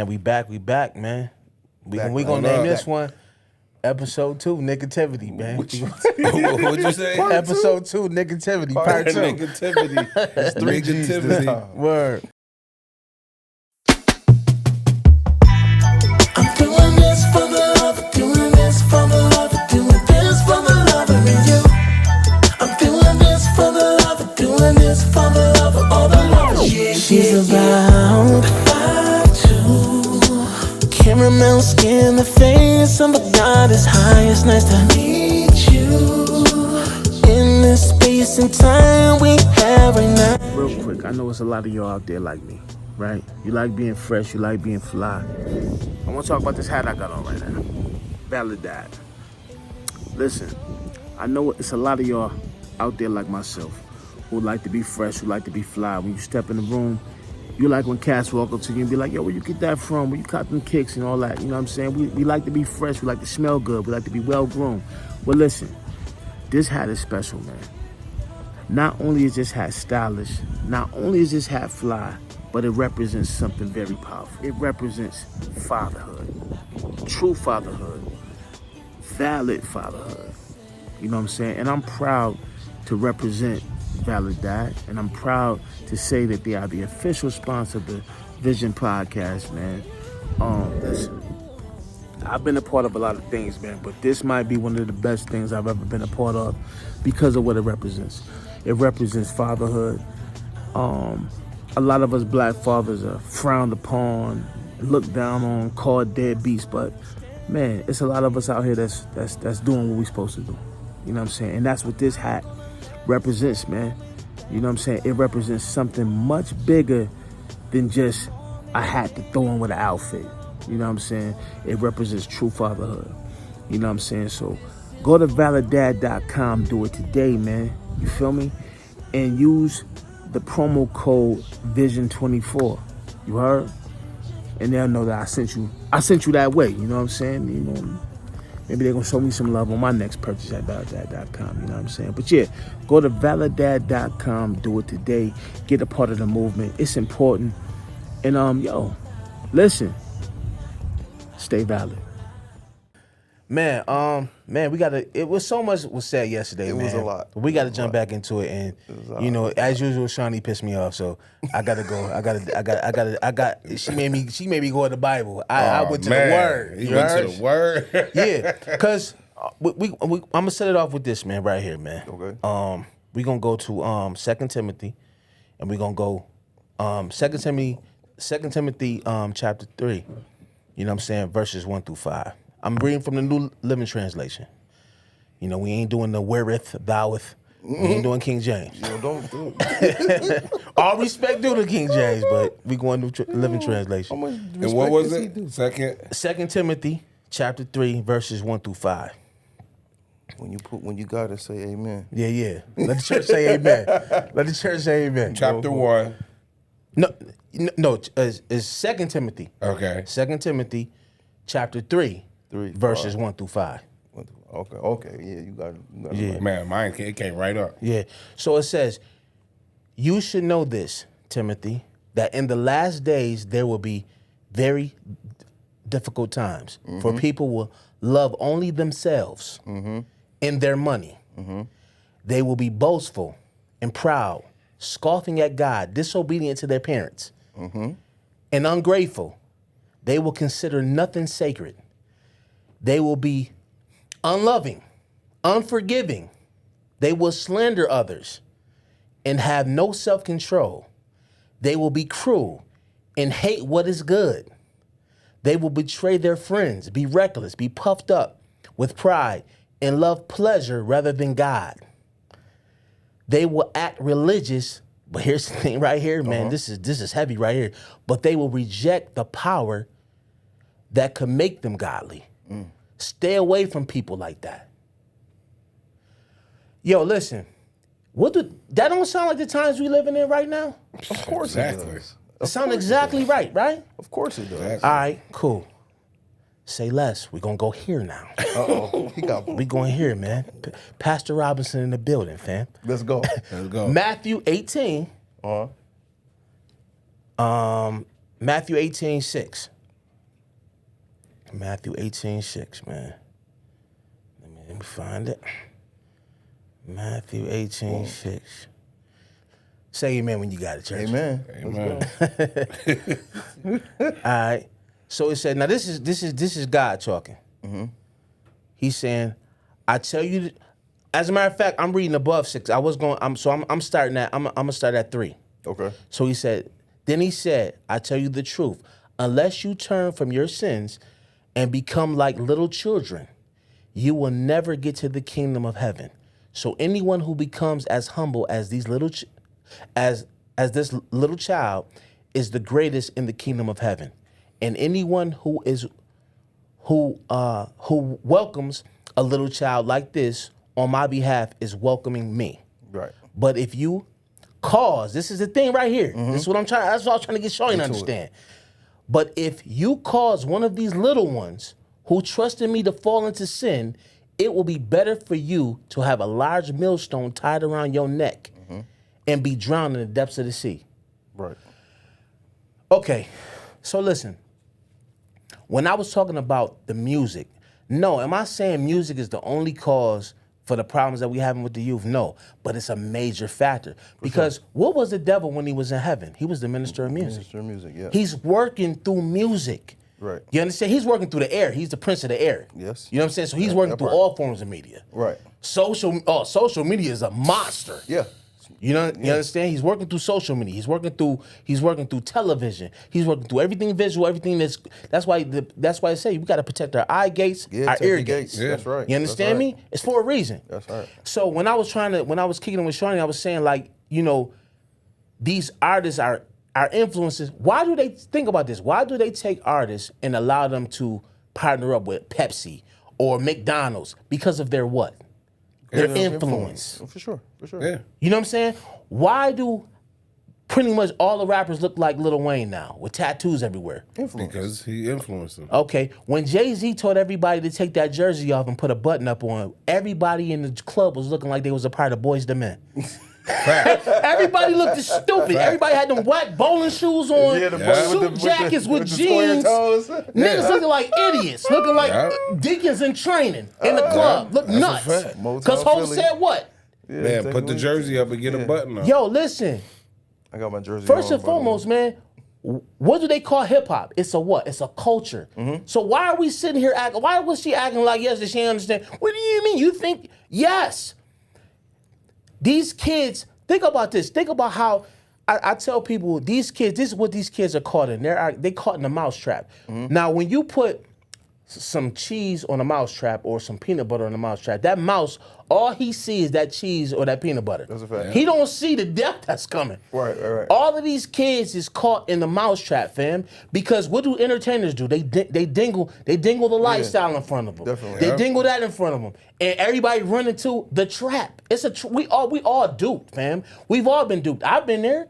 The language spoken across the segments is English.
Man, we back, man. We gonna name this one Episode 2, Negativity, man. What'd you say? Episode 2, Negativity, Part 2. Negativity. It's 3 G's this time. Word. I'm doing this for the love, doing this for the love, doing this for the love of you. I'm doing this for the love, doing this for the love of all the love. She's about 5'2", caramel skin, the face of a goddess high. It's nice to meet you in this space and time we have right now. Real quick, I know it's a lot of y'all out there like me, right? You like being fresh, you like being fly. I want to talk about this hat I got on right now. Valid Dad. Listen, I know it's a lot of y'all out there like myself who like to be fresh, who like to be fly. When you step in the room, you like when cats walk up to you and be like, yo, where you get that from? Where you got them kicks and all that? You know what I'm saying? We like to be fresh. We like to smell good. We like to be well-groomed. Well, listen, this hat is special, man. Not only is this hat stylish, not only is this hat fly, but it represents something very powerful. It represents fatherhood, true fatherhood, valid fatherhood. You know what I'm saying? And I'm proud to represent Valid Dad, and I'm proud to say that they are the official sponsor of the Vision Podcast, man. Listen, I've been a part of a lot of things, man, but this might be one of the best things I've ever been a part of because of what it represents. It represents fatherhood. A lot of us black fathers are frowned upon, looked down on, called deadbeats, but man, it's a lot of us out here that's doing what we're supposed to do. You know what I'm saying? And that's what this hat represents, man. You know what I'm saying? It represents something much bigger than just a hat to throw on with an outfit. You know what I'm saying? It represents true fatherhood. You know what I'm saying? So go to validdad.com, do it today, man. You feel me? And use the promo code VISION24. You heard? And they'll know that I sent you that way. You know what I'm saying? You know, maybe they're gonna show me some love on my next purchase at validdad.com. You know what I'm saying? But yeah, go to validdad.com, do it today. Get a part of the movement. It's important. And yo, listen. Stay valid. Man, we it was so much was said yesterday, man. It was a lot. We gotta jump back into it, and you know, as usual, Shawnee pissed me off, so I gotta go. She made me go to the Bible. I went to the Word. You went to the Word? Yeah, because I'm gonna set it off with this, man, right here, man. Okay. We gonna go to 2 Timothy, and we gonna go 2 Timothy chapter 3. You know what I'm saying? Verses 1 through 5. I'm reading from the New Living Translation. You know, we ain't doing the wherewith, thou'th. We ain't doing King James. Don't do it. All respect due to King James, but we going to Living Translation. And what was it? 2 Timothy chapter 3, verses 1 through 5. When you got it, say amen. Yeah. Let the church say amen. Let the church say amen. Chapter 1. No, it's 2 Timothy. Okay. 2 Timothy chapter 3, verses 1 through 5. Okay. Yeah, you got it. Yeah. Right. Man, mine came right up. Yeah. So it says, you should know this, Timothy, that in the last days there will be very difficult times. For people will love only themselves and their money. They will be boastful and proud, scoffing at God, disobedient to their parents, and ungrateful. They will consider nothing sacred. They will be unloving, unforgiving. They will slander others and have no self-control. They will be cruel and hate what is good. They will betray their friends, be reckless, be puffed up with pride, and love pleasure rather than God. They will act religious, but here's the thing right here, man. This is heavy right here. But they will reject the power that could make them godly. Stay away from people like that. Yo, listen. That don't sound like the times we living in right now? Of course Exactly. it does. It sounds exactly right? Of course it does. Exactly. All right, cool. Say less. We're going to go here now. We going here, man. Pastor Robinson in the building, fam. Let's go. Let's go. Matthew 18. Matthew 18:6. Matthew 18:6, man. Let me find it. Matthew 18:6. Say amen when you got it, church. Amen. Amen. All right. So it said, now this is God talking. Mm-hmm. He's saying, I tell you, as a matter of fact, I'm reading above 6. I'm starting at, I'm gonna start at 3. Okay. So he said, I tell you the truth, unless you turn from your sins and become like little children, you will never get to the kingdom of heaven. So anyone who becomes as humble as these as this little child is the greatest in the kingdom of heaven. And anyone who welcomes a little child like this on my behalf is welcoming me. Right. But if you cause, this is the thing right here. This is what that's what I was trying to get Shawty to understand. But if you cause one of these little ones who trust in me to fall into sin, it will be better for you to have a large millstone tied around your neck and be drowned in the depths of the sea. Right. Okay, so listen. When I was talking about the music, no, am I saying music is the only cause for the problems that we having with the youth? No, but it's a major factor. Because what was the devil when he was in heaven? He was the minister of music. Minister of music, yeah. He's working through music. Right. You understand? He's working through the air. He's the prince of the air. Yes. You know what I'm saying? So he's working through all forms of media. Right. Social media is a monster. Yeah. You know, you understand? He's working through social media. He's working through television. He's working through everything visual, everything that's why I say we got to protect our eye gates, our ear gates. Yeah. That's right. You understand me? It's for a reason. That's right. So when I was kicking it with Shawnee, I was saying, like, you know, these artists are influences. Why do they think about this? Why do they take artists and allow them to partner up with Pepsi or McDonald's? Because of their what? Their influence. For sure. Yeah. You know what I'm saying? Why do pretty much all the rappers look like Lil Wayne now with tattoos everywhere? Influence. Because he influenced them. Okay, when Jay-Z told everybody to take that jersey off and put a button up on, everybody in the club was looking like they was a part of Boys to Men. Everybody looked stupid. Everybody had them whack bowling shoes on, suit jackets with jeans. Niggas looking like idiots, looking like deacons in training in the club. Look nuts. Because Hope said what? Man, put the jersey up and get a button on. Yo, listen. I got my jersey First on, and foremost, man, what do they call hip hop? It's a what? It's a culture. So why are we sitting here acting? Why was she acting like yes? Does she understand? What do you mean? You think yes? These kids, think about this. Think about how I tell people these kids. This is what these kids are caught in. They caught in a mousetrap. Now, when you put some cheese on a mousetrap or some peanut butter on a mousetrap, that mouse, all he sees is that cheese or that peanut butter. That's a fact. He don't see the death that's coming. Right. All of these kids is caught in the mousetrap, fam. Because what do entertainers do? They dingle the lifestyle in front of them. Definitely. They dingle that in front of them, and everybody run into the trap. It's we all duped, fam. We've all been duped. I've been there.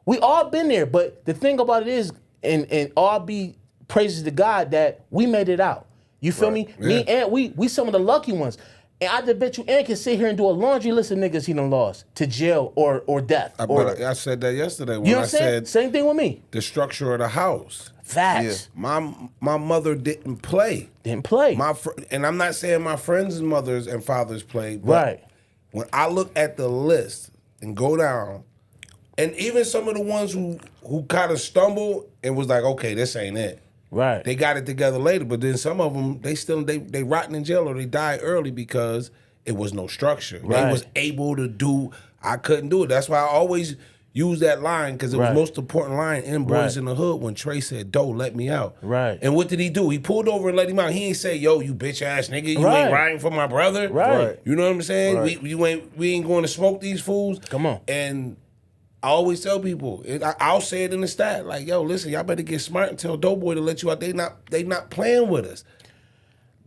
We all been there. But the thing about it is, and all be praises to God that we made it out. You feel me? Yeah. Me and we some of the lucky ones. And I just bet you Ant can sit here and do a laundry list of niggas he done lost to jail or death. I said that yesterday when You know what I I'm saying? said Same thing with me. the structure of the house. Facts. My mother didn't play. Didn't play. And I'm not saying my friends' mothers and fathers played. But Right. when I look at the list and go down, and even some of the ones who kind of stumbled and was like, okay, this ain't it. Right. They got it together later, but then some of them, they rotting in jail or they died early because it was no structure. Right. They was able to do, I couldn't do it. That's why I always use that line because it was Right. the most important line in Boys Right. in the Hood when Trey said, "Doe, let me out." Right. And what did he do? He pulled over and let him out. He ain't say, "Yo, you bitch ass nigga, you Right. ain't riding for my brother." Right. You know what I'm saying? Right. We ain't going to smoke these fools. Come on. And I always tell people, I'll say it in the stat, like, yo, listen, y'all better get smart and tell Doughboy to let you out. They not playing with us.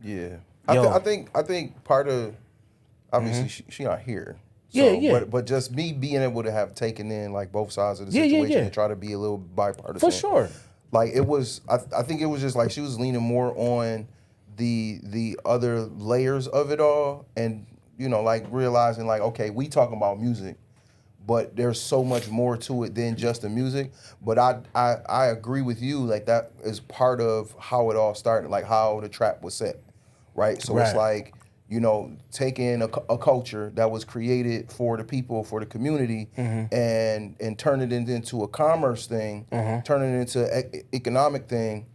Yeah. Yo. I think part of, obviously she not here. So, Yeah. But just me being able to have taken in like both sides of the Yeah, situation yeah. and try to be a little bipartisan. For sure. Like it was, I think it was just like she was leaning more on the other layers of it all, and like realizing like, okay, we talking about music, but there's so much more to it than just the music. But I agree with you, like that is part of how it all started, like how the trap was set, right? So it's like, you know, taking a culture that was created for the people, for the community, and turning it into a commerce thing, turning it into economic thing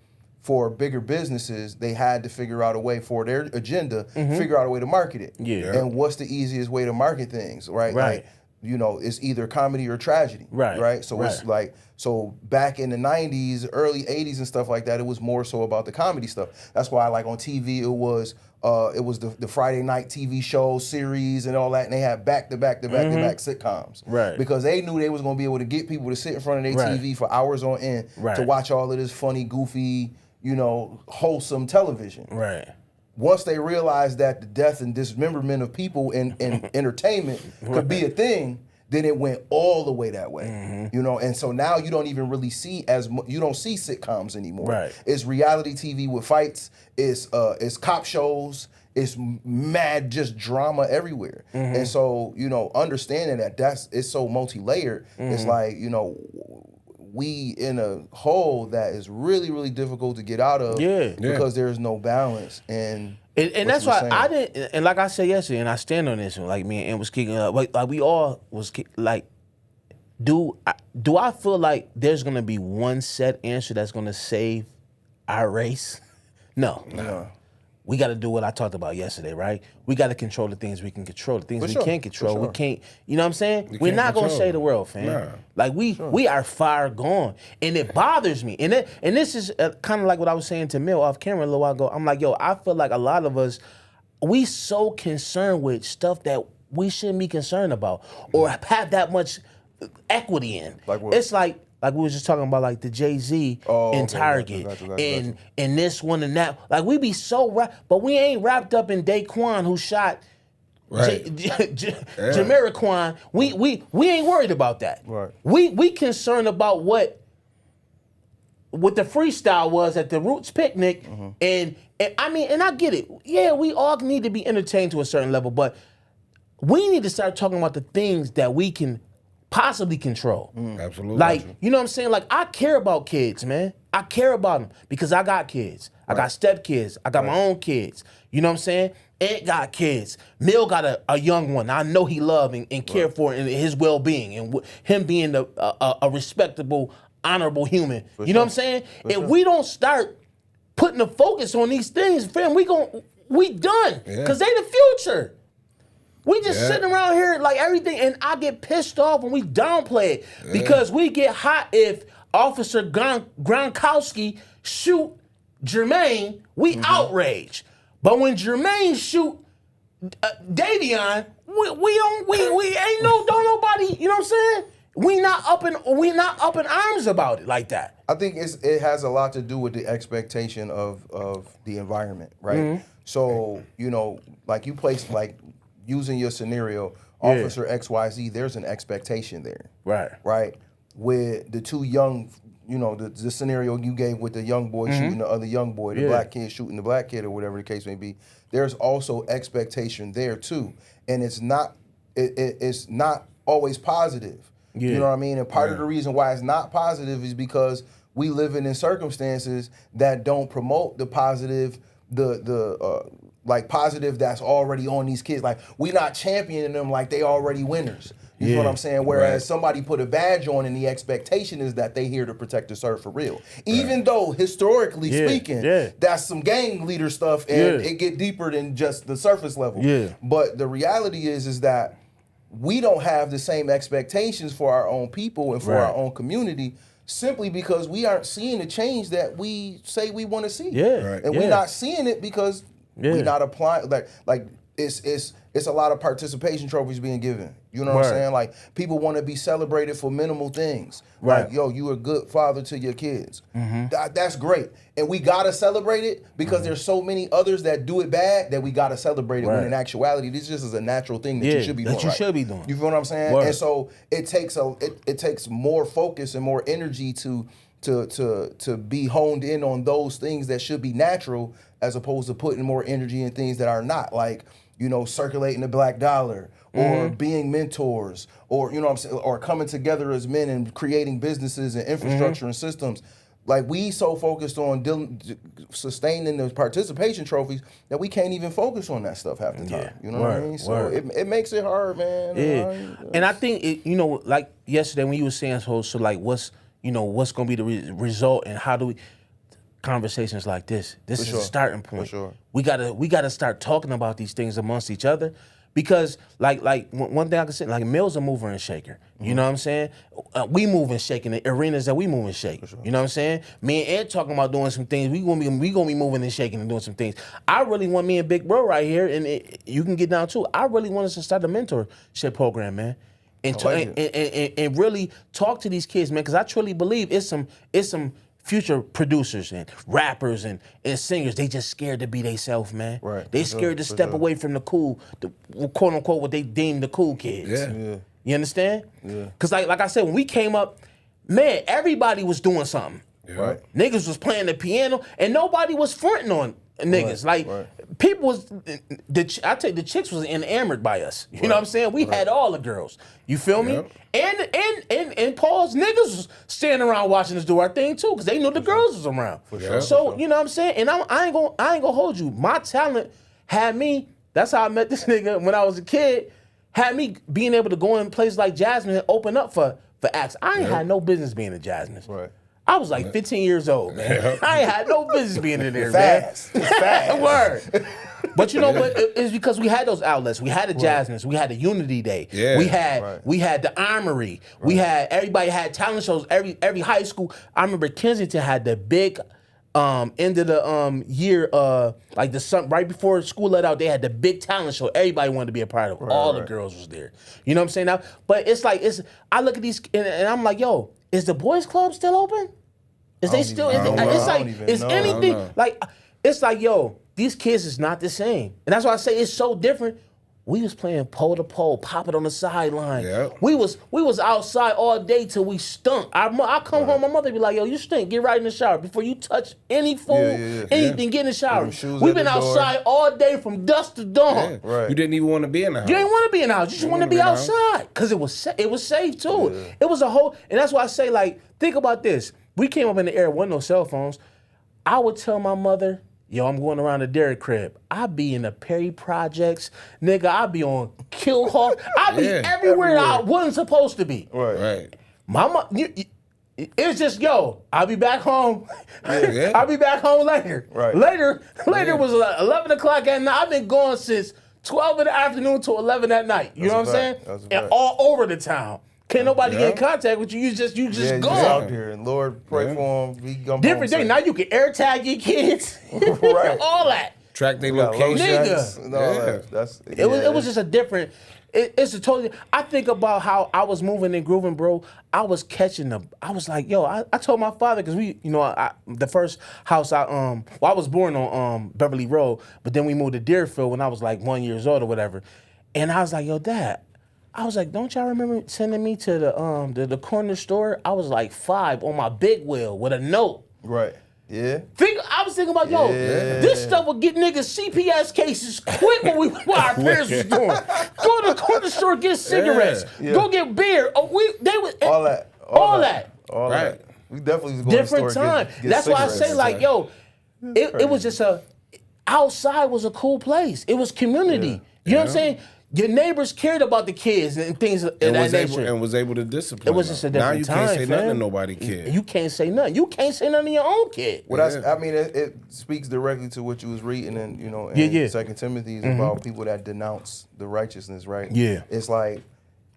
for bigger businesses. They had to figure out a way for their agenda, figure out a way to market it. Yeah. And what's the easiest way to market things, right? Like, you know, it's either comedy or tragedy, right? So it's like, so back in the 90s, early 80s and stuff like that, it was more so about the comedy stuff. That's why, like, on TV, it was the Friday night TV show series and all that, and they had back-to-back sitcoms. Right. Because they knew they was going to be able to get people to sit in front of their TV for hours on end to watch all of this funny, goofy, you know, wholesome television. Right. Once they realized that the death and dismemberment of people in entertainment could be a thing, then it went all the way that way, you know. And so now you don't even really see you don't see sitcoms anymore. Right. It's reality TV with fights. It's cop shows. It's mad just drama everywhere. And so, you know, understanding that it's so multi-layered. It's like, you know, we in a hole that is really, really difficult to get out of because there's no balance. And that's why I didn't, and like I said yesterday, and I stand on this, like me and was kicking up, like we all was like, do I feel like there's gonna be one set answer that's gonna save our race? No. We got to do what I talked about yesterday, right? We got to control the things we can control. The things we can't control, we can't. You know what I'm saying? We're not gonna save the world, fam. Nah. Like we are far gone, and it bothers me. And this is kind of like what I was saying to Mill off camera a little while ago. I'm like, yo, I feel like a lot of us, we so concerned with stuff that we shouldn't be concerned about or have that much equity in. Like what? It's like we was just talking about, like the Jay-Z and Target and this one and that. Like we be so but we ain't wrapped up in Daquan who shot Jamiroquai. We ain't worried about that. Right. We concerned about what the freestyle was at the Roots picnic, and I mean, and I get it. Yeah, we all need to be entertained to a certain level, but we need to start talking about the things that we can possibly control. Absolutely. Like, you know what I'm saying? Like, I care about kids, man. I care about them because I got kids. I got stepkids. I got my own kids. You know what I'm saying? Ed got kids. Mill got a young one. I know he love and care for and his well-being and him being a respectable, honorable human. You know what I'm saying? If we don't start putting the focus on these things, fam, we done. Because they the future. We just sitting around here like everything, and I get pissed off when we downplay it because we get hot if Officer Gronkowski shoot Jermaine, we outrage. But when Jermaine shoot Davion, we ain't don't nobody, you know what I'm saying? We not up in arms about it like that. I think it has a lot to do with the expectation of the environment, right? So, you know, like you place, like using your scenario, Officer XYZ, there's an expectation there. Right? With the two young, you know, the scenario you gave with the young boy shooting the other young boy, the black kid shooting the black kid or whatever the case may be, there's also expectation there too. And it's not always positive. You know what I mean? And part of the reason why it's not positive is because we living in circumstances that don't promote the positive, like positive that's already on these kids. Like we not championing them like they already winners. You know what I'm saying? Whereas somebody put a badge on and the expectation is that they here to protect and serve for real. Even though historically speaking, that's some gang leader stuff and it get deeper than just the surface level. But the reality is that we don't have the same expectations for our own people and for our own community simply because we aren't seeing the change that we say we want to see. And we're not seeing it because we're not applying, like it's a lot of participation trophies being given. You know what I'm saying? Like people want to be celebrated for minimal things. Like, yo, you a good father to your kids. That's great. And we gotta celebrate it because there's so many others that do it bad that we gotta celebrate it when in actuality this just is a natural thing that you should be doing. You feel what I'm saying? And so it takes more focus and more energy to be honed in on those things that should be natural as opposed to putting more energy in things that are not. Like, circulating the black dollar, or being mentors, or what I'm saying, or coming together as men and creating businesses and infrastructure and systems. Like, we so focused on sustaining the participation trophies that we can't even focus on that stuff half the time. You know what I mean? So it makes it hard, man. Yeah. And I think like yesterday when you were saying so like what's gonna be the result, and how do we conversations like this? This is a starting point. For sure. We gotta start talking about these things amongst each other. Because like one thing I can say, like, Mill's a mover and shaker. You know what I'm saying? We move and shake in the arenas that we move and shake. Sure. You know what I'm saying? Me and Ed talking about doing some things. We gonna be moving and shaking and doing some things. I really want me and Big Bro right here, and you can get down too. I really want us to start a mentorship program, man, and really talk to these kids, man, because I truly believe it's some future producers and rappers and singers. They just scared to be themselves, man. Right. They scared to step away from the cool, the quote unquote what they deem the cool kids. Yeah. You understand? Yeah. Cause like I said, when we came up, man, everybody was doing something. Yeah. Right. Niggas was playing the piano and nobody was fronting on niggas. People was, I tell you, the chicks was enamored by us. You know what I'm saying? We had all the girls. You feel me? And Paul's niggas was standing around watching us do our thing too, because they knew the girls was around. So you know what I'm saying? And I ain't gonna hold you. My talent had me. That's how I met this nigga when I was a kid. Had me being able to go in places like Jasmine and open up for acts. I ain't had no business being in Jasmine. Right. I was like 15 years old, man. I ain't had no business being in there, Fast. man. Fast. Word. But you know what? It's because we had those outlets. We had the Jasmines. We had the Unity Day. Yeah. We had the Armory. We had, everybody had talent shows. Every high school. I remember Kensington had the big end of the year, like right before school let out, they had the big talent show. Everybody wanted to be a part of. All the girls was there. You know what I'm saying? Now, but it's like I look at these and I'm like, yo, is the boys club still open? Is they still? It's like, is anything like? It's like, yo, these kids is not the same, and that's why I say it's so different. We was playing pole to pole, pop it on the sideline. Yep. We was outside all day till we stunk. I come home, my mother be like, yo, you stink. Get right in the shower before you touch any food, anything. Get in the shower. We've been outside all day from dusk to dawn. Yeah. Right. You didn't even want to be in the house. You didn't want to be in the house. You just want to be outside because it was safe too. Yeah. It was a whole, and that's why I say, like, think about this. We came up in the era with no cell phones. I would tell my mother, yo, I'm going around the dairy crib. I be in the Perry Projects. Nigga, I be on Killhawk. I be everywhere I wasn't supposed to be. Right. Mama, it's just, yo, I'll be back home. I'll be back home later. Right. Later was 11 o'clock at night. I've been gone since 12 in the afternoon to 11 at night. You know what I'm saying? And all over the town. Can't nobody get in contact with you. You just Just gone. out there, and Lord, pray for them. He come Different thing. Now you can air tag your kids. Right. All that. Track their location. Nigga. It was just a different. It's a totally. I think about how I was moving and grooving, bro. I was catching I was like, yo. I told my father, because we, the first house I was born on Beverly Road, but then we moved to Deerfield when I was like 1 year old or whatever, and I was like, yo, Dad. I was like, don't y'all remember sending me to the corner store? I was like 5 on my big wheel with a note. Right. Yeah. I was thinking about, this stuff would get niggas CPS cases quick while our parents was doing. Go to the corner store, get cigarettes. Yeah. Go get beer. All that. Right. We definitely was going different to the store time. get That's why I cigarettes. say, like, yo, it was just outside was a cool place. It was community. You know what I'm saying? Your neighbors cared about the kids and things of that nature. And was able to discipline. It was just a different time. Now you can't say nothing to nobody kid. You can't say nothing. You can't say nothing to your own kid. Well, I mean, it speaks directly to what you was reading in, in 2 Timothy about people that denounce the righteousness, right? Yeah. It's like,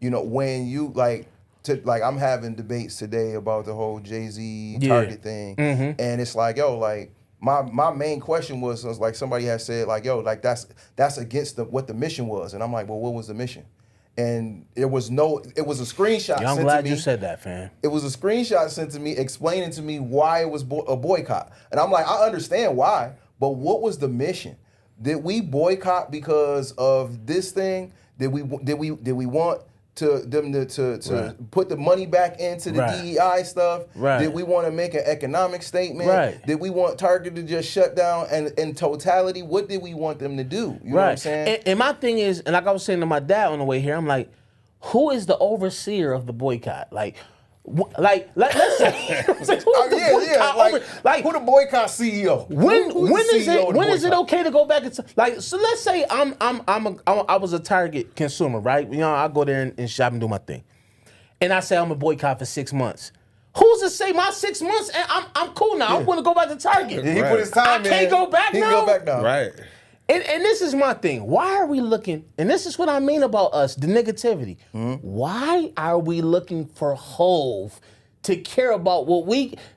when you, I'm having debates today about the whole Jay-Z Target thing. And it's like, yo, like, My main question was like, somebody had said, like, yo, like that's against what the mission was. And I'm like, well, what was the mission? And it was a screenshot sent to me. I'm glad you said that, fam. It was a screenshot sent to me explaining to me why it was a boycott. And I'm like, I understand why, but what was the mission? Did we boycott because of this thing? Did we want to them to put the money back into the DEI stuff? Right. Did we want to make an economic statement? Right. Did we want Target to just shut down? And in totality, what did we want them to do? You know what I'm saying? And my thing is, and like I was saying to my dad on the way here, I'm like, who is the overseer of the boycott? Like, let's say, who's the boycott like who the boycott CEO? When is it okay to go back and so let's say I was a Target consumer, right? You know, I go there and shop and do my thing, and I say I'm a boycott for 6 months. Who's to say my 6 months and I'm cool now? I want to go back to Target. He put his time in. I can't go back now. He can go back now. Right. And this is my thing. Why are we looking, and this is what I mean about us, the negativity. Why are we looking for Hove to care about what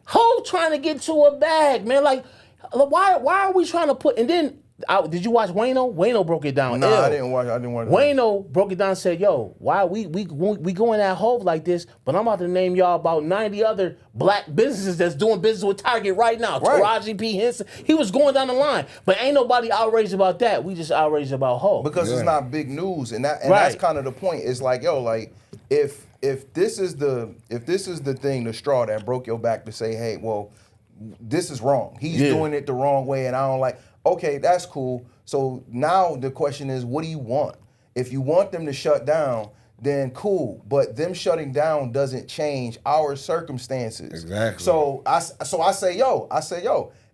Hove trying to get to a bag, man? Like, why are we trying to put, and then, did you watch Wayno? Wayno broke it down. No, I didn't watch it. Wayno broke it down and said, yo, why we going at Hove like this, but I'm about to name y'all about 90 other black businesses that's doing business with Target right now. Right. Taraji P. Henson. He was going down the line. But ain't nobody outraged about that. We just outraged about Hove. Because it's not big news. And that's kind of the point. It's like, yo, like, if this is the thing, the straw that broke your back to say, hey, well, this is wrong. He's doing it the wrong way and I don't like. Okay, that's cool. So now the question is, what do you want? If you want them to shut down, then cool. But them shutting down doesn't change our circumstances. Exactly. So I say, yo,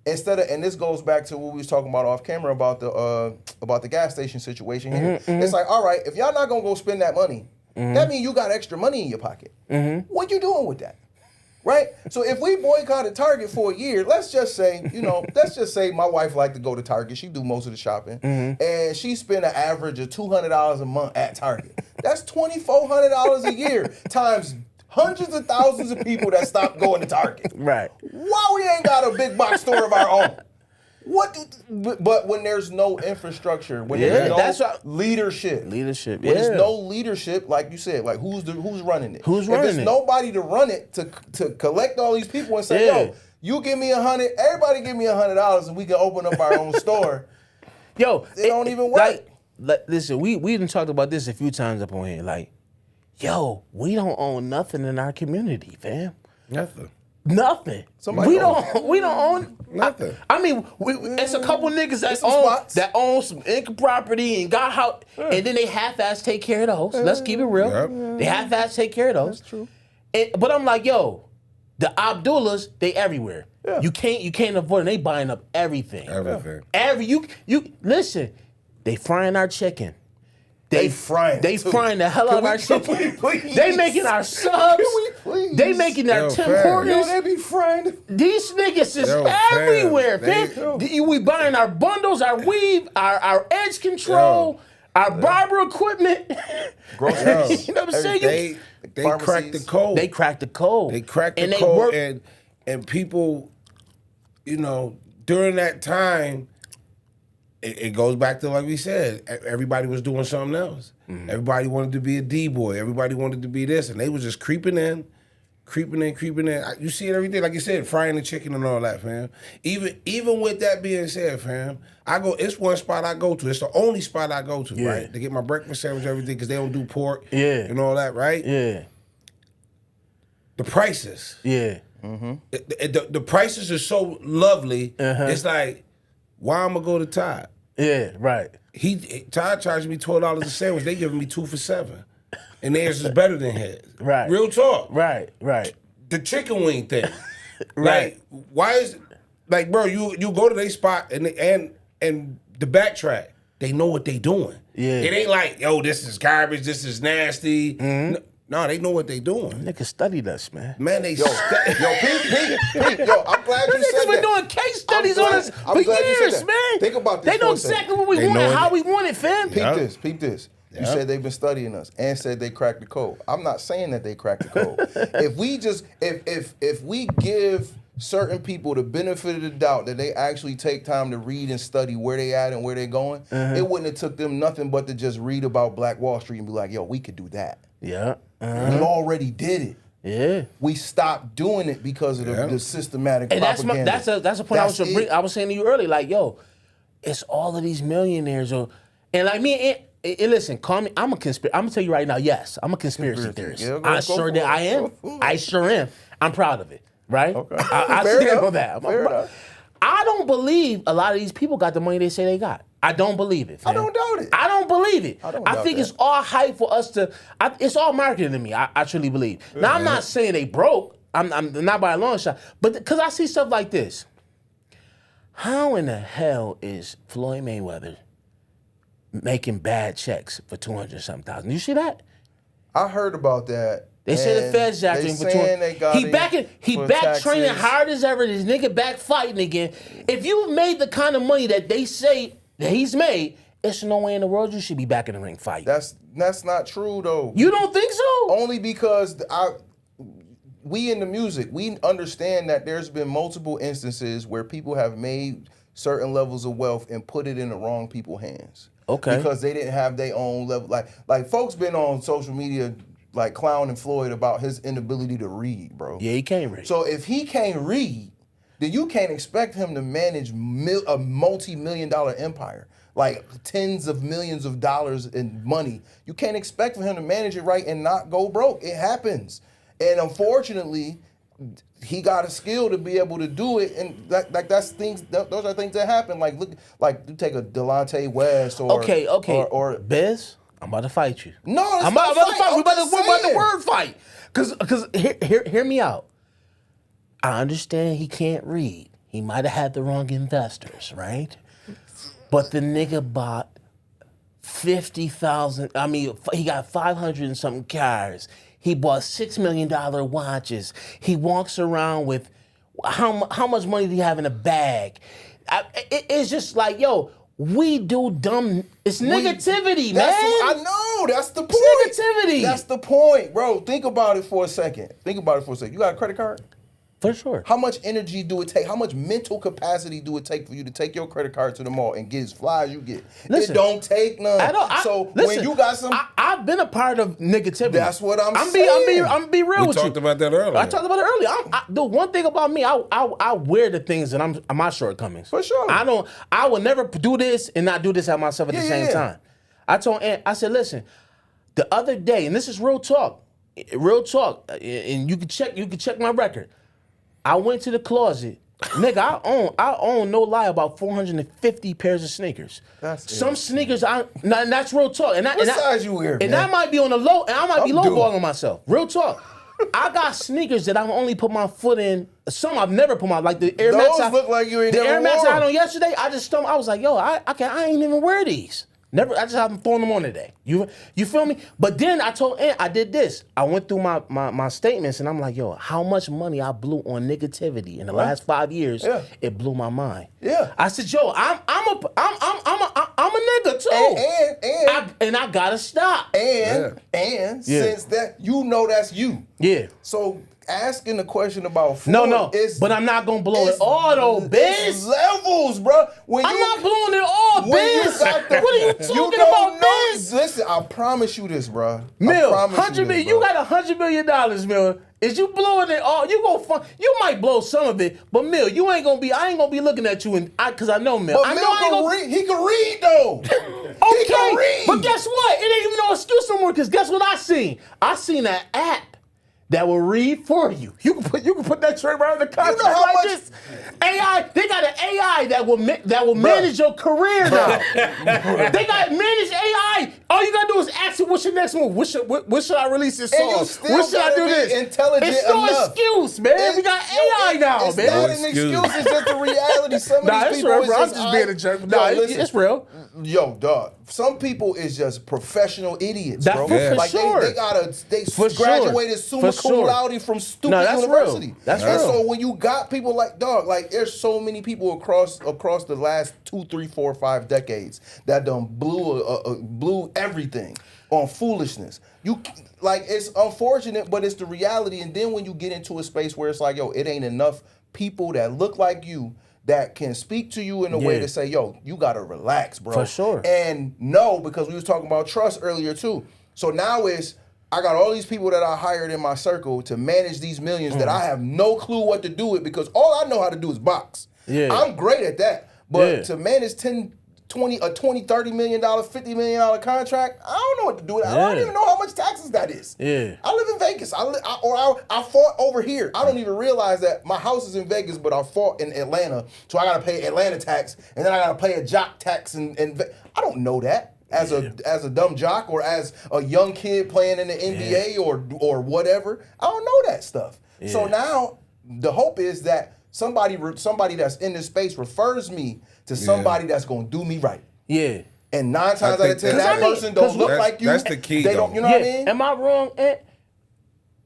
instead of, and this goes back to what we was talking about off camera about the gas station situation here. It's like, all right, if y'all not gonna go spend that money, that means you got extra money in your pocket. What you doing with that? Right? So if we boycotted Target for a year, let's just say my wife liked to go to Target. She do most of the shopping. And she spent an average of $200 a month at Target. That's $2,400 a year times hundreds of thousands of people that stopped going to Target. Right. Why we ain't got a big box store of our own? But when there's no infrastructure, when there's no leadership, when there's no leadership, like you said, like who's running it? If there's nobody to run it to collect all these people and say, yo, you give me $100, everybody give me $100, and we can open up our own store. Yo, it don't even work. Listen, we done talked about this a few times up on here. Like, yo, we don't own nothing in our community, fam. Nothing. We don't own nothing. I mean, it's a couple niggas that own some income property and got house, and then they half-ass take care of those. Let's keep it real. Yep. They half-ass take care of those. That's true. But I'm like, yo, the Abdullahs, they everywhere. Yeah. You can't avoid them. They buying up everything. You listen. They frying our chicken. They frying the hell out of our shit. They making our subs. They making our Tim Hortons. They be frying. These niggas is everywhere, man. We buying our bundles, our weave, our edge control, our barber equipment. Groceries. You know what I'm saying? They cracked the code. They cracked the code. They cracked the code. And people, you know, during that time, it goes back to, like we said, everybody was doing something else. Everybody wanted to be a D-boy. Everybody wanted to be this. And they was just creeping in. You see it every day. Like you said, frying the chicken and all that, fam. Even with that being said, fam, it's one spot I go to. It's the only spot I go to, right? To get my breakfast sandwich, everything, because they don't do pork and all that, right? Yeah. The prices. Yeah. The prices are so lovely. It's like, why I'm going to go to Todd? Yeah, right. Todd charged me $12 a sandwich. They giving me 2 for $7. And theirs is better than his. Right. Real talk. Right. The chicken wing thing. Right. Like, why is, like, bro, you go to their spot and the backtrack, they know what they doing. Yeah. It ain't like, yo, this is garbage, this is nasty. No, they know what they doing. Niggas studied us, man. Man, they Pete, I'm glad you said that. Niggas been doing case studies on us for years, man. Think about this. They know exactly what we want and how we want it, fam. Peep this. You said they've been studying us and said they cracked the code. I'm not saying that they cracked the code. If we give certain people the benefit of the doubt that they actually take time to read and study where they at and where they're going, it wouldn't have took them nothing but to just read about Black Wall Street and be like, yo, we could do that. Yeah. We already did it. Yeah. We stopped doing it because of the systematic propaganda. That's a point I was saying to you earlier. Like, yo, it's all of these millionaires, and like me, listen, call me. I'm gonna tell you right now. Yes, I'm a conspiracy theorist. Yeah, I sure that I am. I sure am. I'm proud of it. Right? Okay. I Fair stand enough. on that. Fair enough. I don't believe a lot of these people got the money they say they got. I don't believe it. Fam. I don't doubt it. I don't believe it. I don't I doubt think that. it's all hype for us to. It's all marketing to me. I truly believe. Now I'm not saying they broke. I'm not by a long shot. But because I see stuff like this. How in the hell is Floyd Mayweather making bad checks for 200-something thousand? You see that? I heard about that. They say the and feds jacked they him for saying they got He him back for training taxes. hard as ever. This nigga back fighting again. If you've made the kind of money that they say that he's made, there's no way in the world you should be back in the ring fighting. That's not true though. You don't think so? Only because we in the music, we understand that there's been multiple instances where people have made certain levels of wealth and put it in the wrong people's hands. Okay. Because they didn't have their own level. Like folks been on social media like clowning Floyd about his inability to read, bro. Yeah, he can't read. So if he can't read, then you can't expect him to manage a multi-million-dollar empire. Like tens of millions of dollars in money. You can't expect for him to manage it right and not go broke. It happens. And unfortunately, he got a skill to be able to do it, and that's things. Those are things that happen. Like look, like you take a Delonte West or Okay. or Biz, I'm about to fight you. No, it's I'm not about to fight. fight. I'm We're about just to saying. word fight. Cause hear me out. I understand he can't read. He might have had the wrong investors, right? But the nigga bought 50,000. I mean, he got 500 and something cars. He bought $6 million watches. He walks around with how much money do you have in a bag? It's just like, yo, we do dumb. It's negativity, man. I know. That's the point. It's negativity. That's the point, bro. Think about it for a second. You got a credit card? For sure. How much energy do it take? How much mental capacity do it take for you to take your credit card to the mall and get as fly as you get? Listen, it don't take none. Listen, when you got some, I've been a part of negativity. That's what I'm saying. I'm be real We with you. talked about that earlier. I talked about it earlier. The one thing about me, I wear the things that I'm my shortcomings. For sure. I will never do this and not do this at myself at the same time. I told Aunt, I said, listen, the other day, and this is real talk, and you can check my record. I went to the closet. Nigga, I own no lie about 450 pairs of sneakers. That's some insane. sneakers that's real talk. What size you wear, And man? that might be on the low, and I might be I'm lowballing myself. Real talk. I got sneakers that I've only put my foot in. Some I've never put my, like the Air Max. Those look like you ain't the never Air Max wore I had them. on yesterday. I was like, yo, I ain't even wear these. Never. I just haven't thrown them on today. You feel me? But then I told Aunt, I did this. I went through my statements and I'm like, yo, how much money I blew on negativity in the last 5 years? Yeah. It blew my mind. Yeah. I said, yo, I'm a nigga too. And I gotta stop. And since that, you know that's you. Yeah. So asking the question about Floyd No, but I'm not gonna blow it all though, It's Biz. levels, bro. I'm not blowing it all, Biz. What are you talking about, Biz? Listen, I promise you this, bro. Mil, $100 million. You got $100 million, Mil. Is you blowing it all? You might blow some of it, but Mil, I ain't gonna be looking at you because I know Mil. But I know Mil I ain't can gonna read. He can read though. He can read. But guess what? It ain't even no excuse no more. Because guess what I seen? I seen an app that will read for you. You can put that straight right in the contract You know how like much- this. AI. They got an AI that will manage your career now. They got managed AI. All you gotta do is ask it, what's your next move? What should I release this And song? you still What should I gotta do be this? intelligent It's no enough. excuse, man. We got AI now, it's man. not an excuse. excuse. It's just the reality. Some Nah, of it's these people real, is bro. I'm just just being a jerk. Nah, it's real. Yo, dog. Some people is just professional idiots, That- bro. for Like sure. they For graduated sure. summa For cum sure. laude from stupid No, that's university. real. That's and real. so when you got people like dog, like there's so many people across the last 2, 3, 4, 5 decades that done blew everything on foolishness. It's unfortunate, but it's the reality. And then when you get into a space where it's like, yo, it ain't enough people that look like you that can speak to you in a way to say, yo, you gotta relax, bro. For sure. And no, because we was talking about trust earlier too. So now I got all these people that I hired in my circle to manage these millions that I have no clue what to do with because all I know how to do is box. Yeah. I'm great at that. But to manage $10, $30 million, $50 million contract, I don't know what to do with it. I don't even know how much taxes that is. Yeah. I live in Vegas. I fought over here. I don't even realize that my house is in Vegas, but I fought in Atlanta, so I got to pay Atlanta tax, and then I got to pay a jock tax. I don't know that as a dumb jock or as a young kid playing in the NBA or whatever. I don't know that stuff. Yeah. So now the hope is that somebody that's in this space refers me to somebody that's gonna do me right. Yeah. And 9 times out of 10, that person don't look like you. That's the key. They don't. You know what I mean? Am I wrong?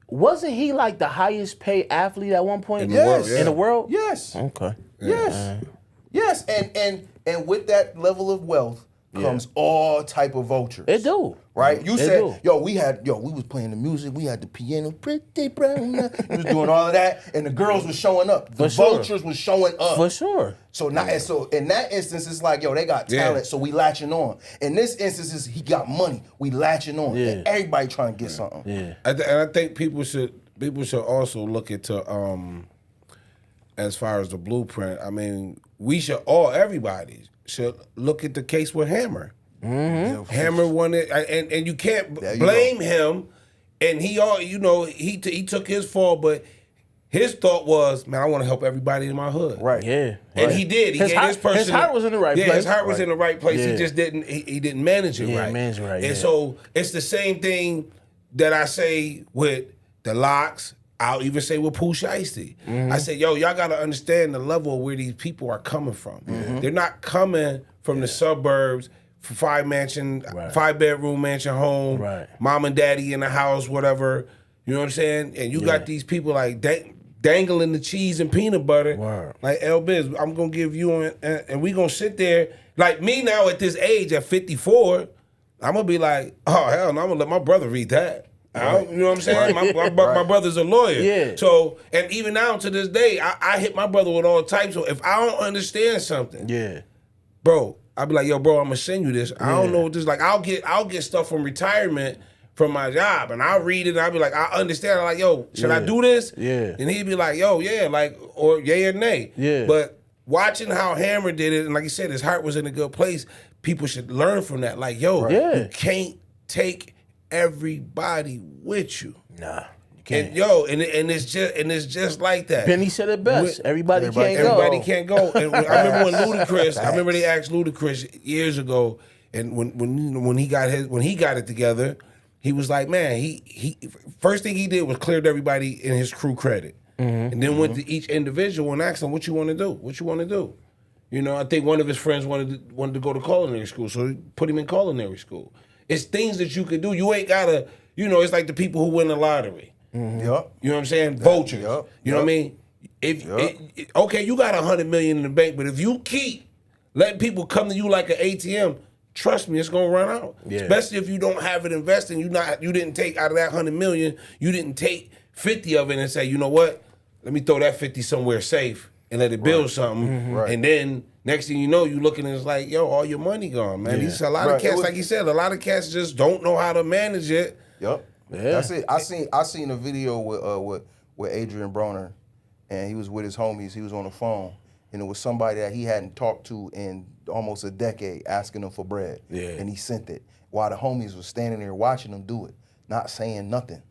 Wasn't he like the highest paid athlete at one point in the world? In the world? Yes. Okay. Yes. Yes. And with that level of wealth comes all type of vultures. It do. Right? You said, we was playing the music, we had the piano, pretty brown. We was doing all of that, and the girls was showing up. The vultures was showing up. For sure. So now, so in that instance, it's like, they got talent, so we latching on. In this instance, he got money, we latching on. And everybody trying to get something. Yeah. And I think people should also look into as far as the blueprint. I mean, everybody should look at the case with Hammer. Mm-hmm. Hammer wanted, and you can't blame him. And he took his fall, but his thought was, man, I want to help everybody in my hood. Right. Yeah. And he did. His heart was in the right place. Yeah, his heart was in the right place. He just didn't. He didn't manage it right. Manage it right. And so it's the same thing that I say with the Locks. I'll even say with Pooh Shiesty. Mm-hmm. I say, y'all got to understand the level of where these people are coming from. Mm-hmm. They're not coming from the suburbs, 5-bedroom mansion home, mom and daddy in the house, whatever. You know what I'm saying? And you got these people like dangling the cheese and peanut butter. Wow. Like, Biz, I'm going to give you, and we going to sit there. Like me now at this age, at 54, I'm going to be like, oh, hell no, I'm going to let my brother read that. You know what I'm saying? My brother's a lawyer. Yeah. So, and even now to this day, I hit my brother with all types. So if I don't understand something, bro, I'll be like, yo, bro, I'm gonna send you this. I don't know what this is. Like, I'll get stuff from retirement from my job, and I'll read it, and I'll be like, I understand. I'm like, yo, should I do this? Yeah. And he'd be like, yo, yeah, like, or yay or nay. Yeah. But watching how Hammer did it, and like you said, his heart was in a good place, people should learn from that. Like, yo, you can't take everybody with you. Nah. And it's just like that. Benny said it best. Everybody can't go. Everybody can't go. And I remember when Ludacris, I remember they asked Ludacris years ago, and when he got it together, he was like, man, he first thing he did was cleared everybody in his crew credit, and then went to each individual and asked them, what you want to do? What you want to do? You know, I think one of his friends wanted to go to culinary school, so he put him in culinary school. It's things that you could do. You ain't gotta, it's like the people who win the lottery. Mm-hmm. Yep. You know what I'm saying? Vultures. You know what I mean? Okay, you got $100 million in the bank, but if you keep letting people come to you like an ATM, trust me, it's gonna run out. Yeah. Especially if you don't have it invested. You didn't take out of that $100 million, you didn't take 50 of it and say, you know what? Let me throw that 50 somewhere safe and let it build something. Mm-hmm. Right. And then next thing you know, you looking and it's like, yo, all your money gone, man. These a lot of cats, like you said, a lot of cats just don't know how to manage it. Yep. Yeah. That's it. I seen a video with Adrian Broner, and he was with his homies. He was on the phone, and it was somebody that he hadn't talked to in almost a decade, asking him for bread. Yeah. And he sent it while the homies was standing there watching him do it, not saying nothing,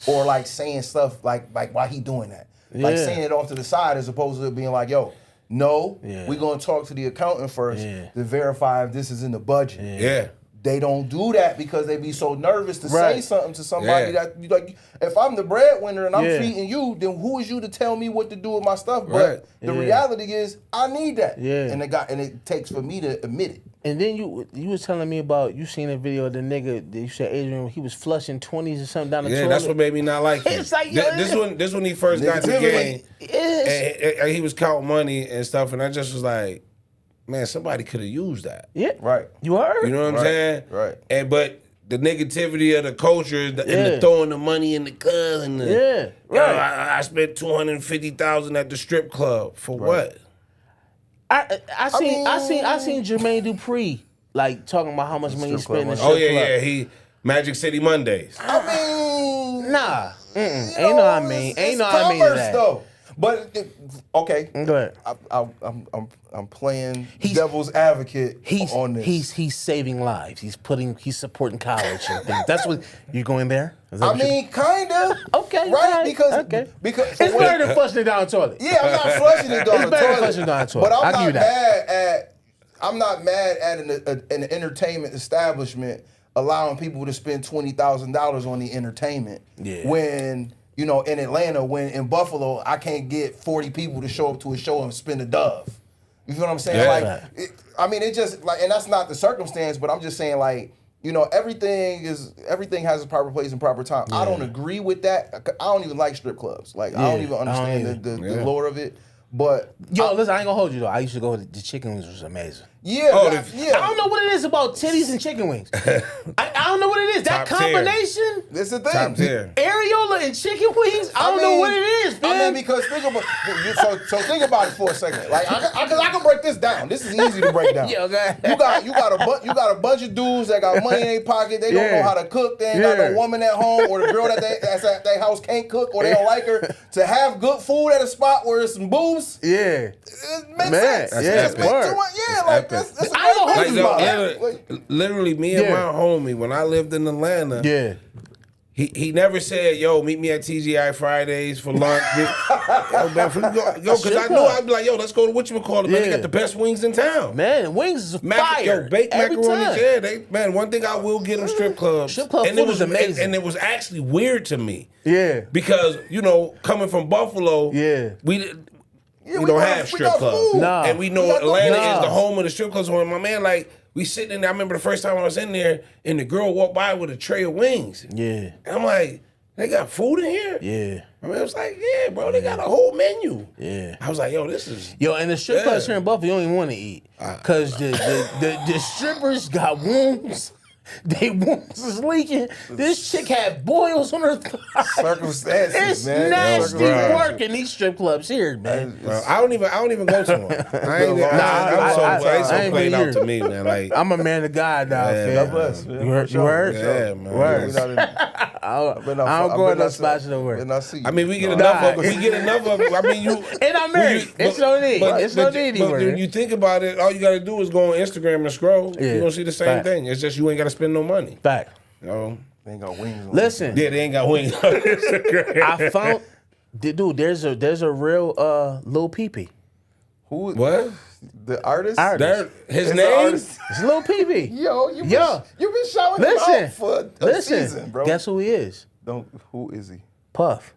or like saying stuff like why he doing that, like saying it off to the side as opposed to being like, yo, no, we're gonna talk to the accountant first to verify if this is in the budget. Yeah. They don't do that because they be so nervous to say something to somebody that like. If I'm the breadwinner and I'm feeding you, then who is you to tell me what to do with my stuff? But the reality is, I need that. Yeah. And it takes for me to admit it. And then you was telling me about you seen a video of the nigga that you said Adrian, he was flushing 20s or something down the toilet. Yeah, that's what made me not like him. It's like, this when he first got to the game, and he was counting money and stuff, and I just was like, man, somebody could have used that. Yeah. Right. You heard? You know what I'm saying? Right. But the negativity of the culture and the throwing the money in the cuz and I spent $250,000 at the strip club for what? I seen Jermaine Dupri like talking about how much money he spent in the strip club. He Magic City Mondays. I mean, nah. Ain't no I mean to that. Though. Okay. Go ahead. I'm playing devil's advocate on this. He's saving lives. He's supporting college and things. That's what you're going there. I mean, kinda. Okay. Right? Because it's better than flushing it down the toilet. Yeah, I'm not flushing it down the better than toilet. flushing it down the toilet. But I'm not mad at an entertainment establishment allowing people to spend $20,000 on the entertainment. Yeah. When in Atlanta, when in Buffalo, I can't get 40 people to show up to a show and spend a dove. You feel what I'm saying? Yeah. It just and that's not the circumstance, but I'm just saying everything has its proper place and proper time. Yeah. I don't agree with that. I don't even like strip clubs. I don't even understand the lore of it. But listen, I ain't gonna hold you though. I used to go to the chicken wings, which was amazing. Yeah, I don't know what it is about titties and chicken wings. I don't know what it is. That combination. That's the thing. Top tier. Areola and chicken wings. I don't know what it is, man. I mean, because think about it for a second. I can break this down. This is easy to break down. Okay. You got a bunch of dudes that got money in their pocket. They don't know how to cook. They ain't got no woman at home, or the girl that's at their house can't cook, or they don't like her. To have good food at a spot where there's some boobs. Yeah. It makes sense. That's epic. That's a great literally, me and my homie, when I lived in Atlanta, he never said, "Yo, meet me at TGI Fridays for lunch." Because I knew I'd be like, "Yo, let's go to whatchamacallit, man. They got the best wings in town." Man, wings is fire. Baked every macaroni. time. One thing I will get them strip clubs. Strip club food is amazing. And it was actually weird to me. Yeah. Because, coming from Buffalo, we don't have strip clubs. Nah. And we know Atlanta is the home of the strip clubs. When my man, we sitting in there, I remember the first time I was in there, and the girl walked by with a tray of wings. Yeah. And I'm like, they got food in here? Yeah. I mean, it was like, yeah, bro, they got a whole menu. Yeah. I was like, yo, this is... and the strip clubs here in Buffalo, you don't even want to eat. Because the strippers got wounds. They wounds is leaking. This chick had boils on her thigh. Circumstances, it's man. nasty work in these strip clubs here, man. Bro, I don't even go to them. I ain't playing out to me, man. I'm a man of God now, fam. God bless. You heard? Yeah, man. Word. I don't go in no spots no more. I mean, we get enough of it. I mean, you... And I'm married. It's no need. It's no need anymore. But when you think about it, all you got to do is go on Instagram and scroll. Yeah. You're going to see the same thing. It's just you ain't got to spend no money. Fact. They ain't got wings on Listen. Yeah, they ain't got wings on Instagram. I found... Dude, there's a real Lil Peepee. Who? What? The artist? His name? It's Lil Peepee. Yo, you've been shouting him out for a season, bro. Guess who he is? Who is he? Puff.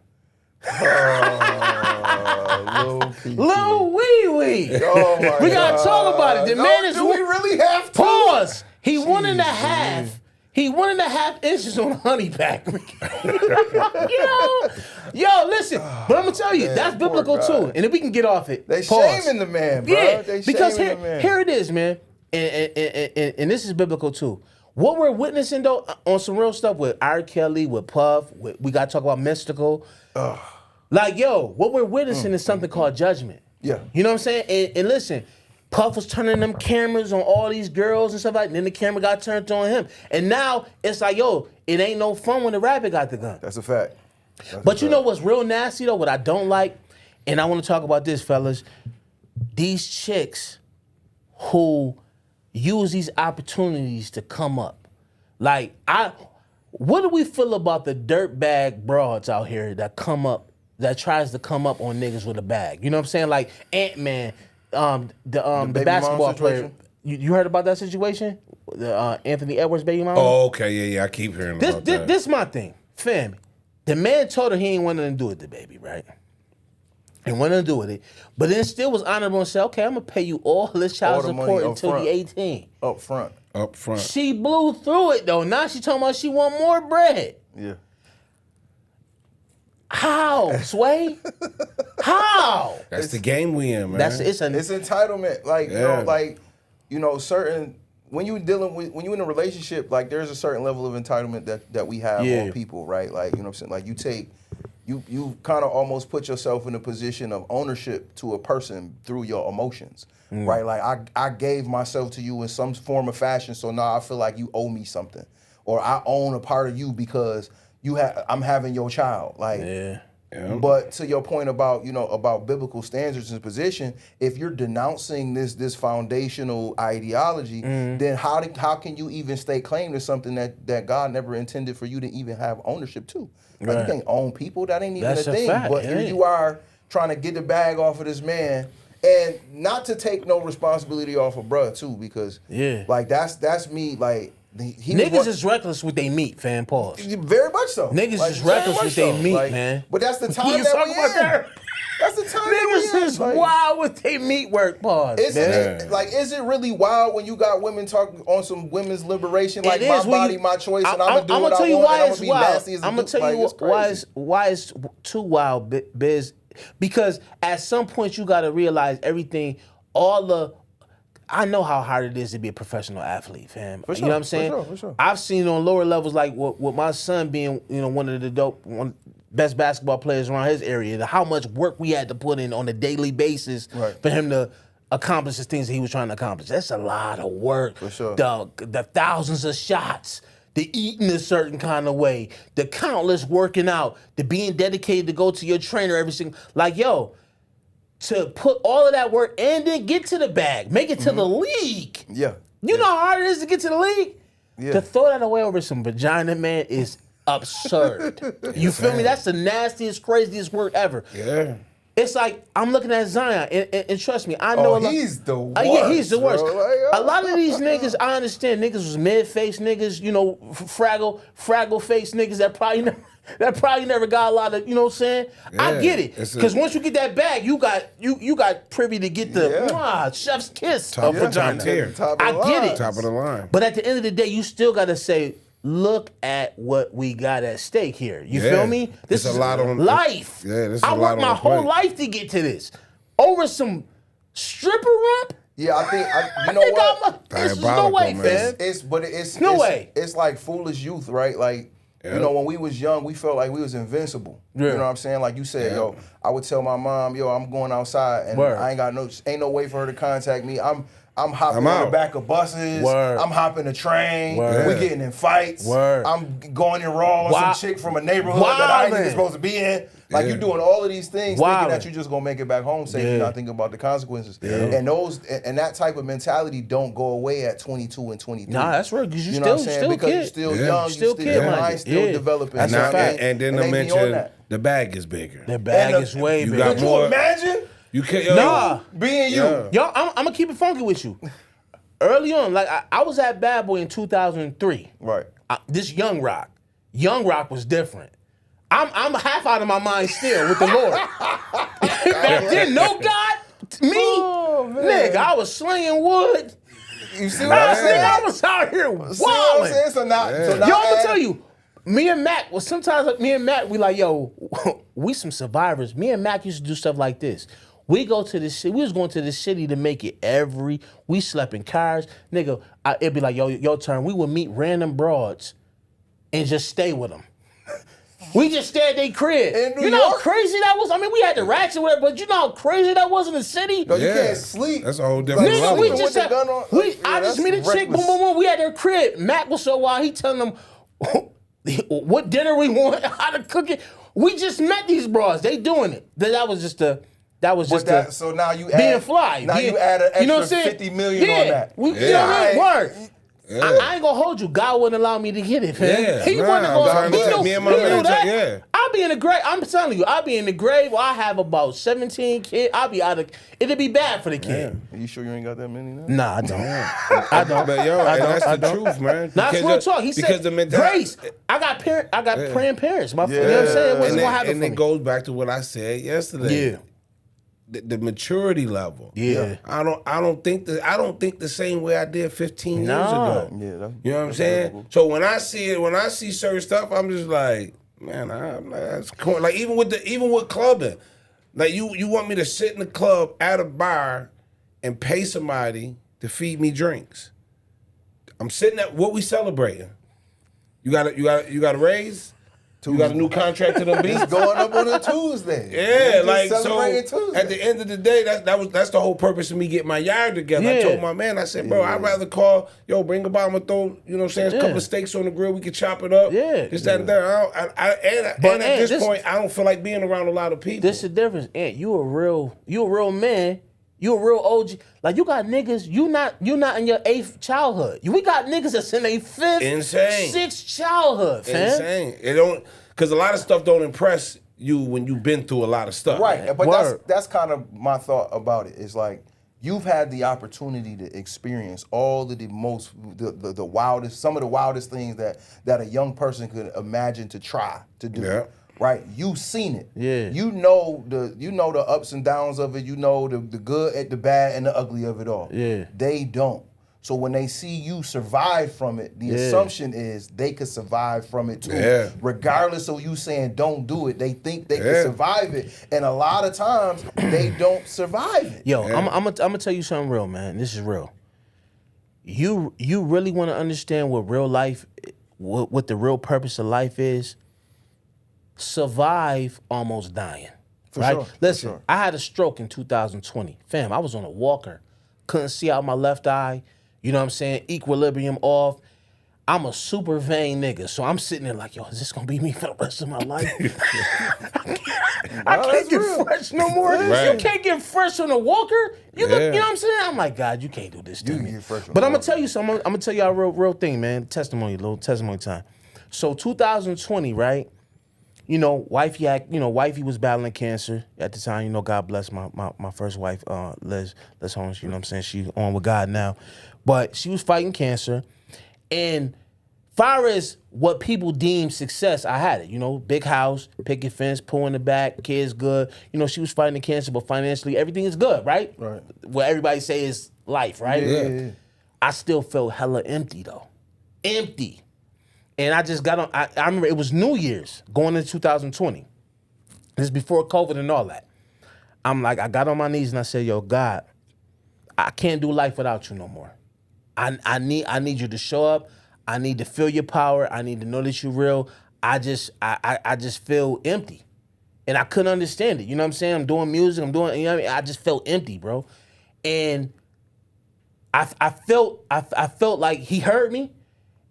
Lil Wee Wee. Oh my God. We gotta talk about it. The man is. Do we really have to? Pause. He 1.5. He 1.5 inches on a honey pack. Yo, listen. But I'm gonna tell you, that's biblical too. And if we can get off it, they pause. shaming the man, bro. Yeah, they because shaming the man. here it is, man. And this is biblical too. What we're witnessing though, on some real stuff with R. Kelly, with Puff, we gotta talk about Mystical. What we're witnessing is something called judgment. Yeah. You know what I'm saying? And listen, Puff was turning them cameras on all these girls and stuff like that. And then the camera got turned on him. And now it's like, it ain't no fun when the rapper got the gun. That's a fact. But you know what's real nasty though? What I don't like, and I want to talk about this, fellas. These chicks who use these opportunities to come up. What do we feel about the dirtbag broads out here that tries to come up on niggas with a bag? You know what I'm saying? Like Ant-Man, the basketball player. You heard about that situation? The Anthony Edwards baby mama? Oh, okay, yeah, I keep hearing about that. This my thing, fam. The man told her he ain't wanting to do it, the baby, right? And wanted to do with it, but then still was honorable and said, okay, I'm gonna pay you all this child support until you're 18. Up front. She blew through it though. Now she talking about she want more bread. Yeah. How, Sway? How? That's the game we in, man. It's entitlement. Certain when you in a relationship, there's a certain level of entitlement that we have on people, right? You know what I'm saying? Like you kind of almost put yourself in a position of ownership to a person through your emotions, right? Like I gave myself to you in some form or fashion, so now I feel like you owe me something, or I own a part of you because I'm having your child. But to your point about about biblical standards and position, if you're denouncing this foundational ideology, then how can you even stake claim to something that God never intended for you to even have ownership to? Like you can't own people. That ain't even That's a a thing. fact, But here you are trying to get the bag off of this man. And not to take no responsibility off of bruh too, because like that's me like. Niggas is reckless with they meat, fam. Pause. Very much so. Niggas is reckless with they meat, man. But that's the time We can that talk we about in. that. That's the time Niggas that we is in. Like, wild with they meat work. Pause. Is it really wild when you got women talking on some women's liberation, like It my is when body, you- my choice, and I'm gonna do I'ma what tell I you want, why and I'm it's gonna be wild. nasty as a I'm gonna dude. tell you Like, it's why crazy. it's too wild, Biz. Because at some point you got to realize everything. I know how hard it is to be a professional athlete, fam. For You know what I'm sure, saying? for sure. I've seen on lower levels, like with my son being, one of the best basketball players around his area, how much work we had to put in on a daily basis for him to accomplish the things that he was trying to accomplish. That's a lot of work. For sure. The thousands of shots, the eating a certain kind of way, the countless working out, the being dedicated to go to your trainer every single, to put all of that work and then get to the bag, make it to the league. Yeah. You know how hard it is to get to the league? Yeah. To throw that away over some vagina, man, is absurd. You feel me? That's the nastiest, craziest work ever. Yeah. It's like, I'm looking at Zion, and trust me, I know a lot. He's the worst. Yeah, he's the worst. Bro. Like, a lot of these niggas, I understand, niggas was mid-face niggas, fraggle face niggas that probably never got a lot of, you know what I'm saying? I Yeah, get it. it's Because once you get that bag, you got privy to get the chef's kiss Top of of the vagina. tier. Top of I the get line. it. Top of the line. But at the end of the day, you still got to say, look at what we got at stake here. You feel me? This It's a is lot on life. Yeah, this is I a lot worked on my the whole plate. life to get to this. Over some stripper rump? Yeah, I think you know what? There's no Diabolical, way, man. fam. It's No way. It's like foolish youth, right? Like when we was young, we felt like we was invincible. Yeah. You know what I'm saying? Like you said, I would tell my mom, I'm going outside, and Word. I ain't no way for her to contact me. I'm hopping I'm on the out. back of buses. Word. I'm hopping the train. Word. We getting in fights. Word. I'm going in raw on Wow. some chick from a neighborhood that I ain't even Wildin'. supposed to be in. Like Yeah. you doing all of these things, thinking Wildin'. that you just gonna make it back home safe, Yeah. and not thinking about the consequences. And that type of mentality don't go away at 22 and 23. Nah, that's right, because you know what I'm still saying? Because kid. you're still Yeah. young, Still you kid your minded. mind's still Yeah. developing. That's you know a what I fact. mean? And then they to be on mention that. the bag is bigger. The bag And is way you bigger. got Could you more- imagine You can't. Nah. being you? Yeah. Yo, I'm gonna keep it funky with you. Early on, like I was at Bad Boy in 2003. Right. This Young Rock was different. I'm half out of my mind still with the Lord. Back then, no God, me, nigga, I was slinging wood. You see what I'm saying? I was out here See what I'm wilding. saying? So now, Yo, I'm gonna tell you, me and Mac, we like, yo, we some survivors. Me and Mac used to do stuff like this. We go to this city. We was going to the city to make it we slept in cars. Nigga, it'd be like, yo, your turn. We would meet random broads and just stay with them. We just stay at their crib. In New You know how York? crazy that was? I mean, we had the racks and whatever, but you know how crazy that was in the city? No, you Yeah. can't sleep. That's a whole different Nigga, level. we With just the had, gun on- we, yeah, I just that's meet a chick, boom, reckless. boom, boom. We at their crib. Mac was so wild, he telling them what dinner we want, how to cook it. We just met these bras. They doing it. That was just So now you add, being fly. Now being, you add an extra you know what I'm saying? 50 million yeah. on that. You know what I mean? Word. Yeah. I ain't gonna hold you. God wouldn't allow me to get it, man. Yeah, He nah, wasn't I'm gonna. trying to He tell knew, me and my he knew man, that. yeah. I'll be in the grave. I'm telling you, I'll be in the grave. I have about 17 kids. I'll be out of. It'll be bad for the kid. Are you sure you ain't got that many now? Nah, I don't. I don't. But yo, I and don't. that's I the don't. truth, man. Nah, that's Because real the- talk. He because said, the mentality. Grace, I got praying parents. You know Yeah. what I'm saying? What's And, gonna happen and for it me? goes back to what I said yesterday. Yeah. The maturity level. Yeah. I don't think the same way I did 15 years Nah. ago. Yeah, that's, You know what I'm saying? So when I see certain stuff, I'm just like, man, that's cool. Like even with clubbing, like you want me to sit in the club at a bar and pay somebody to feed me drinks. I'm sitting at what we celebrating. You got a raise? You got a new contract to them beats? It's going up on a Tuesday. Yeah, We like just so. celebrating Tuesday. At the end of the day, that's the whole purpose of me getting my yard together. I Yeah. told my man, I said, bro, I'd rather call, bring a bottle of throw, you know what I'm saying, a Yeah. couple of steaks on the grill, we can chop it up. Yeah. This, that, and that. And at this point, I don't feel like being around a lot of people. This is the difference, Ant. You a real man. You a real OG. Like you got niggas. You not in your 8th childhood. We got niggas that's in their 5th, Insane. 6th childhood, fam. Insane. It don't, because a lot of stuff don't impress you when you've been through a lot of stuff. Right, but Word. that's kind of my thought about it. It's like you've had the opportunity to experience all of the wildest, some of the wildest things that a young person could imagine to try to do. Yeah. Right, you've seen it. Yeah. You know the ups and downs of it. You know the good, the bad, and the ugly of it all. Yeah. They don't. So when they see you survive from it, the assumption is they could survive from it too. Yeah. Regardless of you saying don't do it, they think they can survive it. And a lot of times they don't survive it. Yo, I'm gonna tell you something real, man. This is real. You really want to understand what real life, what the real purpose of life is? Survive almost dying. Right? sure, for Listen, sure. I had a stroke in 2020. Fam, I was on a walker. Couldn't see out my left eye. You know what I'm saying? Equilibrium off. I'm a super vain nigga. So I'm sitting there like, yo, is this gonna be me for the rest of my life? I can't get fresh no more. Right. You can't get fresh on a walker. You look, you know what I'm saying? I'm like, God, you can't do this to You me. can get fresh on But a I'm gonna walker. tell you something. I'm gonna tell y'all a real thing, man. Little testimony time. So 2020, right? Wifey was battling cancer at the time. God bless my first wife, Liz Holmes. You know what I'm saying? She's on with God now. But she was fighting cancer. And far as what people deem success, I had it. Big house, picket fence, pool in the back, kids good. She was fighting the cancer, but financially everything is good, right? Right. What everybody say is life, right? Yeah. I still felt hella empty though. Empty. And I just got on, I remember it was New Year's going into 2020. This is before COVID and all that. I'm like, I got on my knees and I said, yo, God, I can't do life without you no more. I need you to show up. I need to feel your power. I need to know that you're real. I just feel empty. And I couldn't understand it. You know what I'm saying? I'm doing music, I just felt empty, bro. And I felt like he heard me.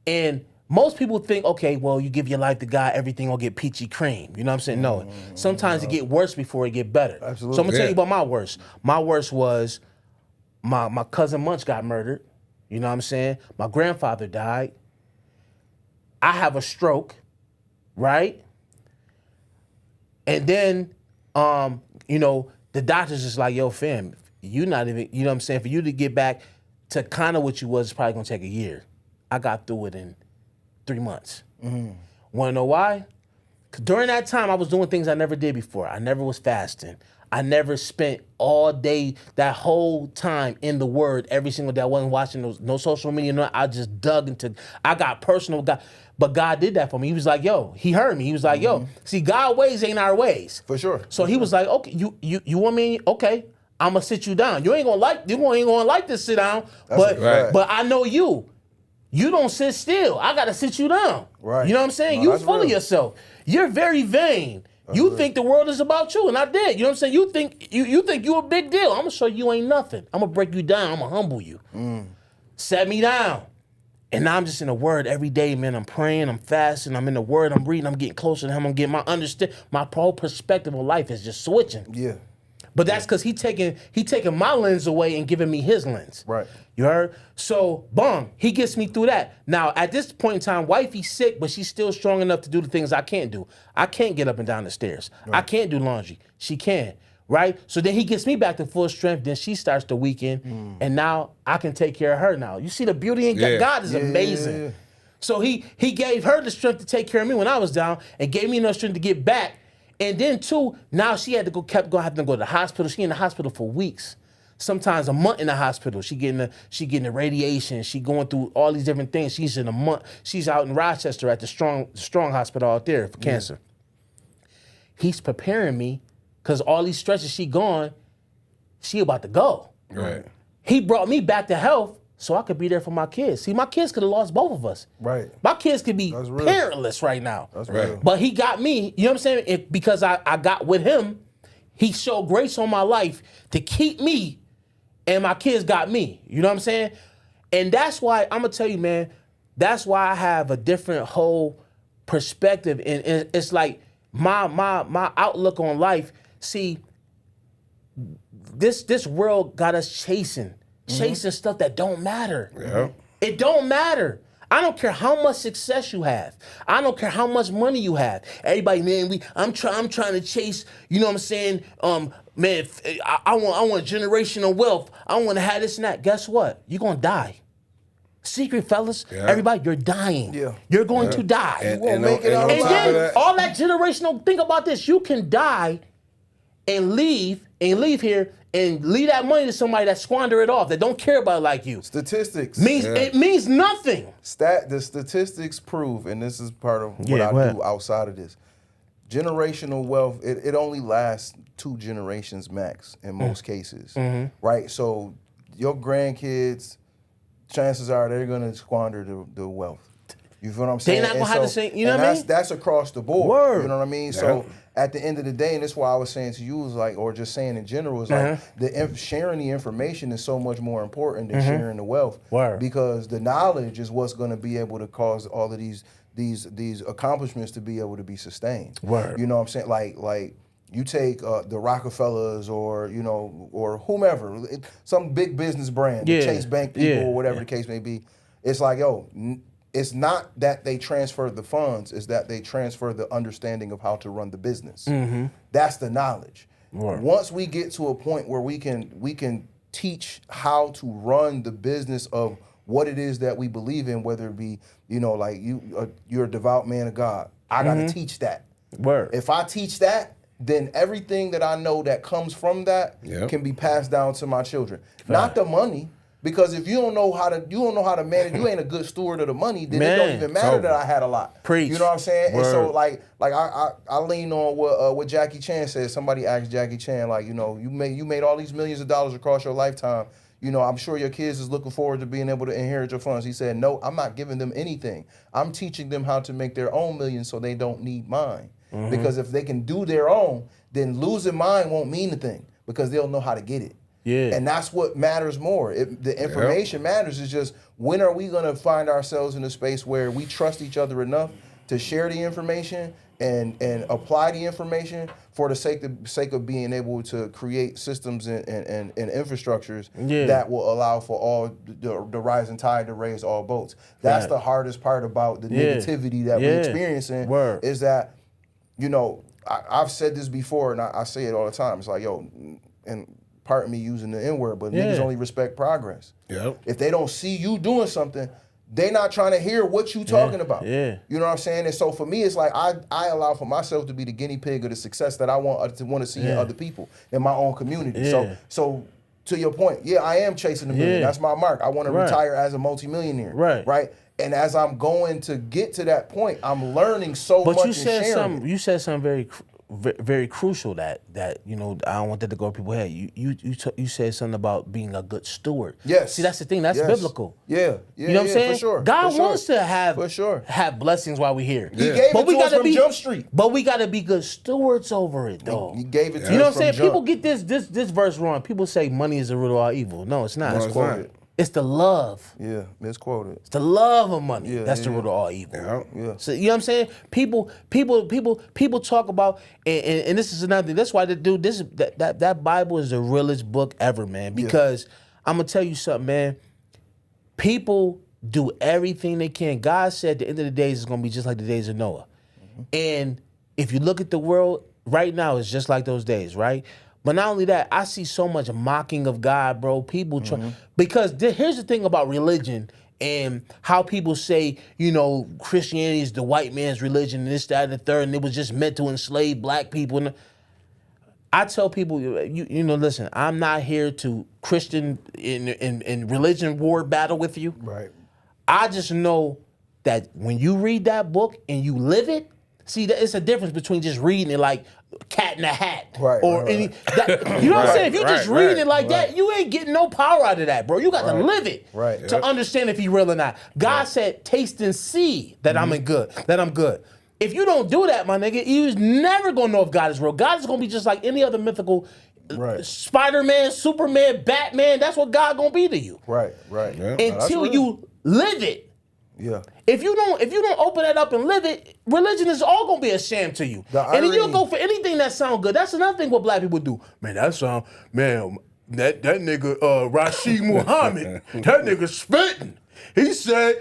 And most people think, okay, well, you give your life to God, everything will get peachy cream. You know what I'm saying? No. Sometimes it get worse before it get better. Absolutely. So I'm gonna tell you about my worst. My worst was my cousin Munch got murdered. You know what I'm saying? My grandfather died. I have a stroke, right? And then, the doctor's just like, yo, fam, you not even, you know what I'm saying? For you to get back to kind of what you was, it's probably gonna take a year. I got through it in 3 months. Wanna know why? 'Cause during that time, I was doing things I never did before. I never was fasting. I never spent all day, that whole time in the Word every single day. I wasn't watching no social media. I just dug into, I got personal with God. But God did that for me. He was like, yo, he heard me. He was like, yo, see, God's ways ain't our ways. For sure. So he was like, okay, you want me? Okay, I'm gonna sit you down. You ain't gonna like this sit down, but right. but I know you. You don't sit still. I gotta sit you down. Right. You know what I'm saying? No, You that's full of real. yourself. You're very vain. You think the world is about you, and I did. You know what I'm saying? You think you a big deal. I'm gonna show you ain't nothing. I'm gonna break you down. I'm gonna humble you. Set me down. And now I'm just in the Word every day, man. I'm praying, I'm fasting, I'm in the Word, I'm reading, I'm getting closer to Him. I'm getting my whole perspective of life is just switching. Yeah. But that's because he taking my lens away and giving me his lens. Right. You heard? So, boom, he gets me through that. Now, at this point in time, wifey's sick, but she's still strong enough to do the things I can't do. I can't get up and down the stairs. Right. I can't do laundry. She can. Right? So then he gets me back to full strength. Then she starts to weaken. And now I can take care of her now. You see the beauty in God? God is amazing. Yeah. So he gave her the strength to take care of me when I was down and gave me enough strength to get back. And then too, now she had to kept going to go to the hospital. She in the hospital for weeks, sometimes a month in the hospital. She getting the radiation. She going through all these different things. She's in a month. She's out in Rochester at the Strong Hospital out there for cancer. He's preparing me because all these stretches she gone, she about to go. Right. He brought me back to health so I could be there for my kids. See, my kids could have lost both of us. Right. My kids could be That's real. parentless right now. That's Right. real. But he got me, you know what I'm saying? Because I got with him, he showed grace on my life to keep me, and my kids got me. You know what I'm saying? And that's why, I'm going to tell you, man, that's why I have a different whole perspective. And it's like my outlook on life. See, this world got us chasing stuff that don't matter. Yeah. It don't matter. I don't care how much success you have. I don't care how much money you have. Everybody, man, I'm trying to chase, you know what I'm saying? Man, I want generational wealth. I want to have this and that. Guess what? You're gonna die. Secret, fellas, everybody, you're dying. Yeah. You're going to die. And, won't and, make it and out on And top of then that, all that generational, think about this. You can die and leave here and leave that money to somebody that squander it off, that don't care about it like you. Statistics. It means nothing. The statistics prove, and this is part of what Yeah, go I ahead. do outside of this. Generational wealth, it only lasts 2 generations max in most cases, right? So your grandkids, chances are they're gonna squander the wealth. You feel what I'm saying? not gonna And have the same- you know and what I mean? That's across the board. Word. You know what I mean? So at the end of the day, and that's why I was saying to you, was like, or just saying in general, is like sharing the information is so much more important than sharing the wealth. Word. Because the knowledge is what's going to be able to cause all of these accomplishments to be able to be sustained. Word. You know what I'm saying? Like you take the Rockefellers or or whomever, some big business brand, the Yeah. Chase Bank people Yeah. or whatever the case may be. It's like, it's not that they transfer the funds, it's that they transfer the understanding of how to run the business. That's the knowledge. Right. Once we get to a point where we can teach how to run the business of what it is that we believe in, whether it be, like you're a devout man of God. I got to teach that. Word. If I teach that, then everything that I know that comes from that can be passed down to my children. Not the money. Because if you don't know how to manage, you ain't a good steward of the money, then it don't even matter that I had a lot. Preach. You know what I'm saying? Word. And so like I lean on what Jackie Chan said. Somebody asked Jackie Chan, like, you made all these millions of dollars across your lifetime. I'm sure your kids is looking forward to being able to inherit your funds. He said, no, I'm not giving them anything. I'm teaching them how to make their own millions so they don't need mine. Because if they can do their own, then losing mine won't mean a thing because they'll know how to get it. Yeah. And that's what matters more. The information matters. Is just, when are we going to find ourselves in a space where we trust each other enough to share the information and apply the information for the sake of being able to create systems and infrastructures that will allow for all the rising tide to raise all boats. That's the hardest part about the negativity that we're experiencing. Word. Is that, I've said this before and I say it all the time. It's like, and pardon me using the N-word, but niggas only respect progress. Yep. If they don't see you doing something, they not trying to hear what you talking about. Yeah. You know what I'm saying? And so for me, it's like I allow for myself to be the guinea pig of the success that I want to see in other people, in my own community. Yeah. So to your point, I am chasing the million. Yeah. That's my mark. I want to retire as a multimillionaire. Right. And as I'm going to get to that point, I'm learning so much. But and sharing. you said something very crucial that I don't want that to go over people's head. You said something about being a good steward. Yes. See, that's the thing. That's biblical. Yeah. You know what I'm saying? For sure. God for sure. wants to have For sure. have blessings while we're here. He gave But it we to us gotta from Jump Street. But we got to be good stewards over it, though. He gave it to You know us what I'm saying? from People jump. get this verse wrong. People say money is the root of all evil. No, it's not. No, it's not. It's the love. Yeah, misquoted. It's the love of money. Yeah, That's the yeah, root of all evil. Yeah. So you know what I'm saying? People talk about, and this is another thing. That's why that Bible is the realest book ever, man. Because I'm gonna tell you something, man. People do everything they can. God said the end of the days is gonna be just like the days of Noah. And if you look at the world right now, it's just like those days, right? But not only that, I see so much mocking of God, bro. People try, because here's the thing about religion and how people say, Christianity is the white man's religion and this, that, and the third, and it was just meant to enslave black people. And I tell people, listen, I'm not here to Christian in religion war battle with you. Right. I just know that when you read that book and you live it, see, it's a difference between just reading it like, Cat in the Hat, Right, or right, any. That, you know what I'm saying? If you just right, reading it like that, you ain't getting no power out of that, bro. You got to live it Right. to understand if he real or not. God said, "Taste and see that I'm good. That I'm good." If you don't do that, my nigga, you's never gonna know if God is real. God is gonna be just like any other mythical. Right. Spider-Man, Superman, Batman. That's what God gonna be to you Right. Yeah. until you live it. Yeah. If you don't open that up and live it, religion is all gonna be a sham to you. The And then you'll irony- go for anything that sounds good. That's another thing what black people do. Man, that that nigga Rashid Muhammad, that nigga spitting. He said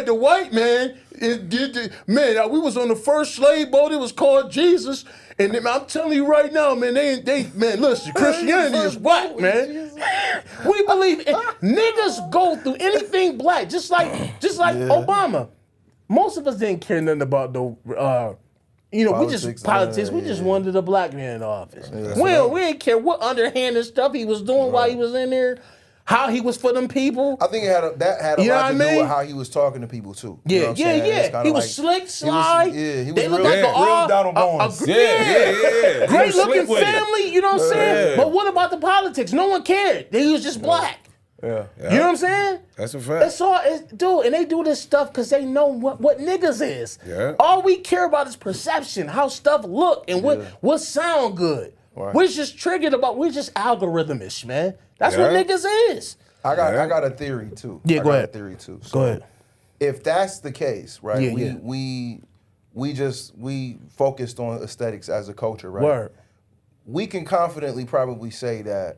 the white man we was on the first slave boat. It was called Jesus. And then, I'm telling you right now, man, listen, Christianity is whack, man. We believe niggas go through anything black, just like Obama. Most of us didn't care nothing about we just politics. We just wanted a black man in office. We didn't care what underhanded stuff he was doing while he was in there, how he was for them people. I think that had a You know lot to what I do mean? with how he was talking to people too. You know Yeah, what I'm saying? It's kinda He was like- slick, sly. He was They look real, like real Donald Barnes. Yeah. Great Slick looking with it. family, you know what I'm saying? Yeah. But what about the politics? No one cared. He was just black. Yeah. You know what I'm saying? That's a fact. It's all, dude, and they do this stuff because they know what niggas is. Yeah. All we care about is perception, how stuff look, and what sound good. Right. We're just triggered about, we're just algorithmic, man. That's what Yeah. niggas is. I got a theory too. Yeah, I go got ahead. a theory too. So Go ahead. if that's the case, right? Yeah, we focused on aesthetics as a culture, right? Word. We can confidently probably say that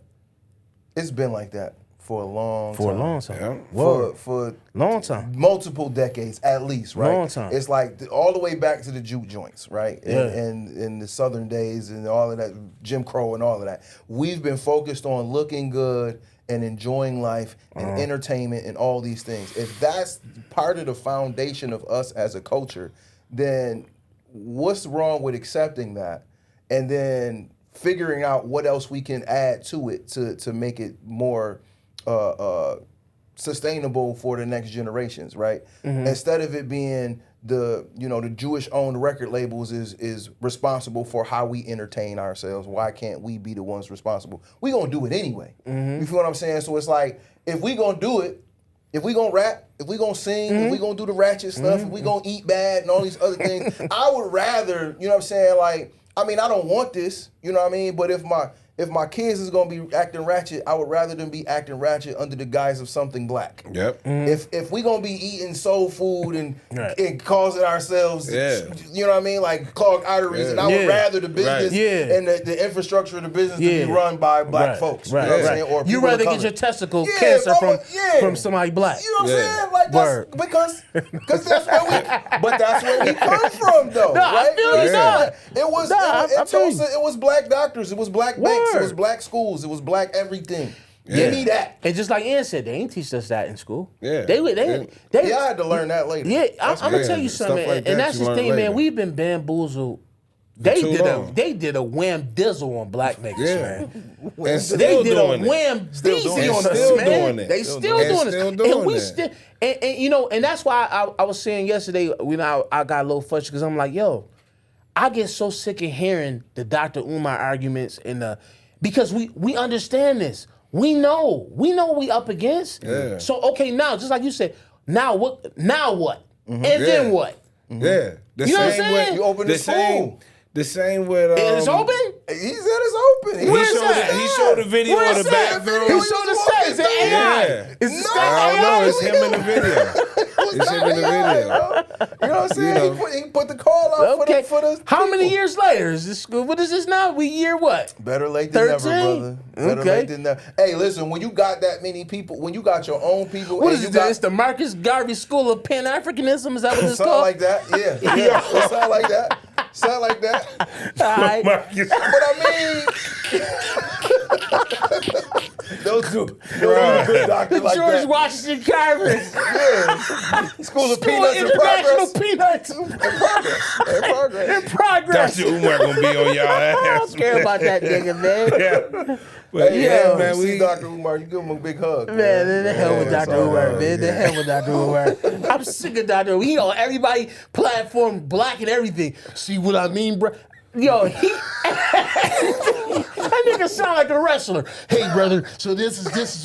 it's been like that for a long time. For a long time. Yeah. Word. For Long time. multiple decades at least, right? Long time. It's like all the way back to the juke joints, right? Yeah. And in the southern days and all of that, Jim Crow and all of that. We've been focused on looking good and enjoying life and entertainment and all these things. If that's part of the foundation of us as a culture, then what's wrong with accepting that and then figuring out what else we can add to it to make it more sustainable for the next generations, right? Instead of it being the Jewish-owned record labels is responsible for how we entertain ourselves. Why can't we be the ones responsible? We gonna do it anyway. You feel what I'm saying? So it's like, if we gonna do it, if we gonna rap, if we gonna sing, if we gonna do the ratchet stuff, if we gonna eat bad and all these other things, I would rather, you know what I'm saying, like, I mean, I don't want this, you know what I mean? But if my kids is gonna be acting ratchet, I would rather them be acting ratchet under the guise of something black. Yep. If we gonna be eating soul food and Right. and causing ourselves, Yeah. you know what I mean, like clogged arteries, and I would Yeah. rather the business Yeah. and the infrastructure of the business to Yeah. be run by black Right. folks. Right. You know what I'm Right. saying? Or You people of rather get color. your testicle Yeah, cancer yeah. from somebody black. You know what I'm Yeah. saying? Like Word. because that's where we come from, though. No, I right? feel you, It's nah. like- It was Nah, I in feel you. Tulsa. It was black doctors. It was black banks. It Word. was black schools. It was black everything. Yeah. Give me that. And just like Ian said, they ain't teach us that in school. Yeah. They Yeah, I had to learn that later. Yeah, I'm gonna good. tell you Stuff something, like that and that's you the learn thing, later. man. We've been bamboozled. They too did long. a wham dizzle on black niggas, Yeah. man. And They still did doing a it. wham Still doing deezy it. on us, Still man. doing it. They Still still doing it. doing this, Still doing and we it. still, and that's why I was saying yesterday when I got a little frustrated because I'm like, yo, I get so sick of hearing the Dr. Umar arguments because we understand this. We know what we up against. Yeah. So okay, now just like you said, now what? And then Yeah. what? Yeah. The You know what I'm same saying? with You open the school. The same with It's open? He said it's open. He Where's showed that? he showed a video Where's of the that? bathroom. He showed the stats. It's AI. Yeah. It's the stats I don't AI. know. It's him in the video. It's him in the video. You know what I'm saying? You know. He put the call out Okay. for the How many people. years later is this? What is this now? We year what? Better late than never, 13? brother. Better Okay. late than never. Hey, listen, when you got that many people, when you got your own people, What and is you it? got It's the Marcus Garvey School of Pan-Africanism. Is that what it's something called? like that, yeah. It sound like that. Sound like that. All right. Marcus. But I mean, those two good doctors like George that. Washington Carver. Yeah. School of School Peanuts in International progress. Peanuts. In progress. In progress. Dr. Umar gonna be on y'all I ass. don't care about that nigga, man. Yeah. But Hey, yeah, man, man, we see we Dr. Umar, you give him a big hug. Man, the hell with Yeah, Dr. it's all Umar, right. man. The hell with Dr. Umar. I'm sick of Dr. Umar. He on everybody platform, black and everything. See what I mean, bro? Yo, that nigga sound like a wrestler. Hey, brother. So this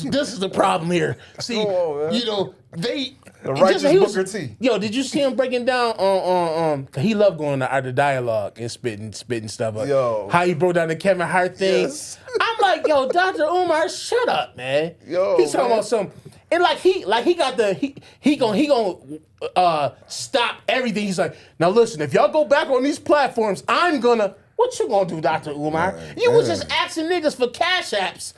is the problem here. See, Come on, man. you know they. The righteous he was- Booker T. Yo, did you see him breaking down on he loved going to Art of Dialogue and spitting stuff up. Yo. How he broke down the Kevin Hart thing. Yes. I'm like, yo, Dr. Umar, shut up, man. Yo, he's talking man. about some, and he got the he gonna stop everything. He's like, now listen, if y'all go back on these platforms, I'm gonna. What you gonna do, Dr. Umar? You was just asking niggas for cash apps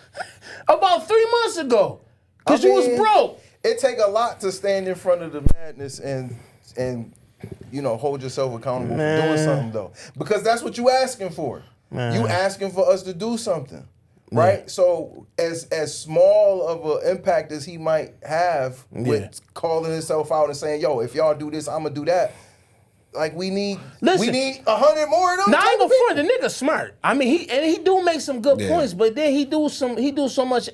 about 3 months ago because you was broke. It take a lot to stand in front of the madness and you know, hold yourself accountable for doing something though, because that's what you asking for. You asking for us to do something, right? So as small of an impact as he might have with calling himself out and saying, "Yo, if y'all do this, I'm gonna do that." Like we need 100 more of them. Now I ain't type gonna of people. front, the nigga smart. I mean, he do make some good points, but then he do so much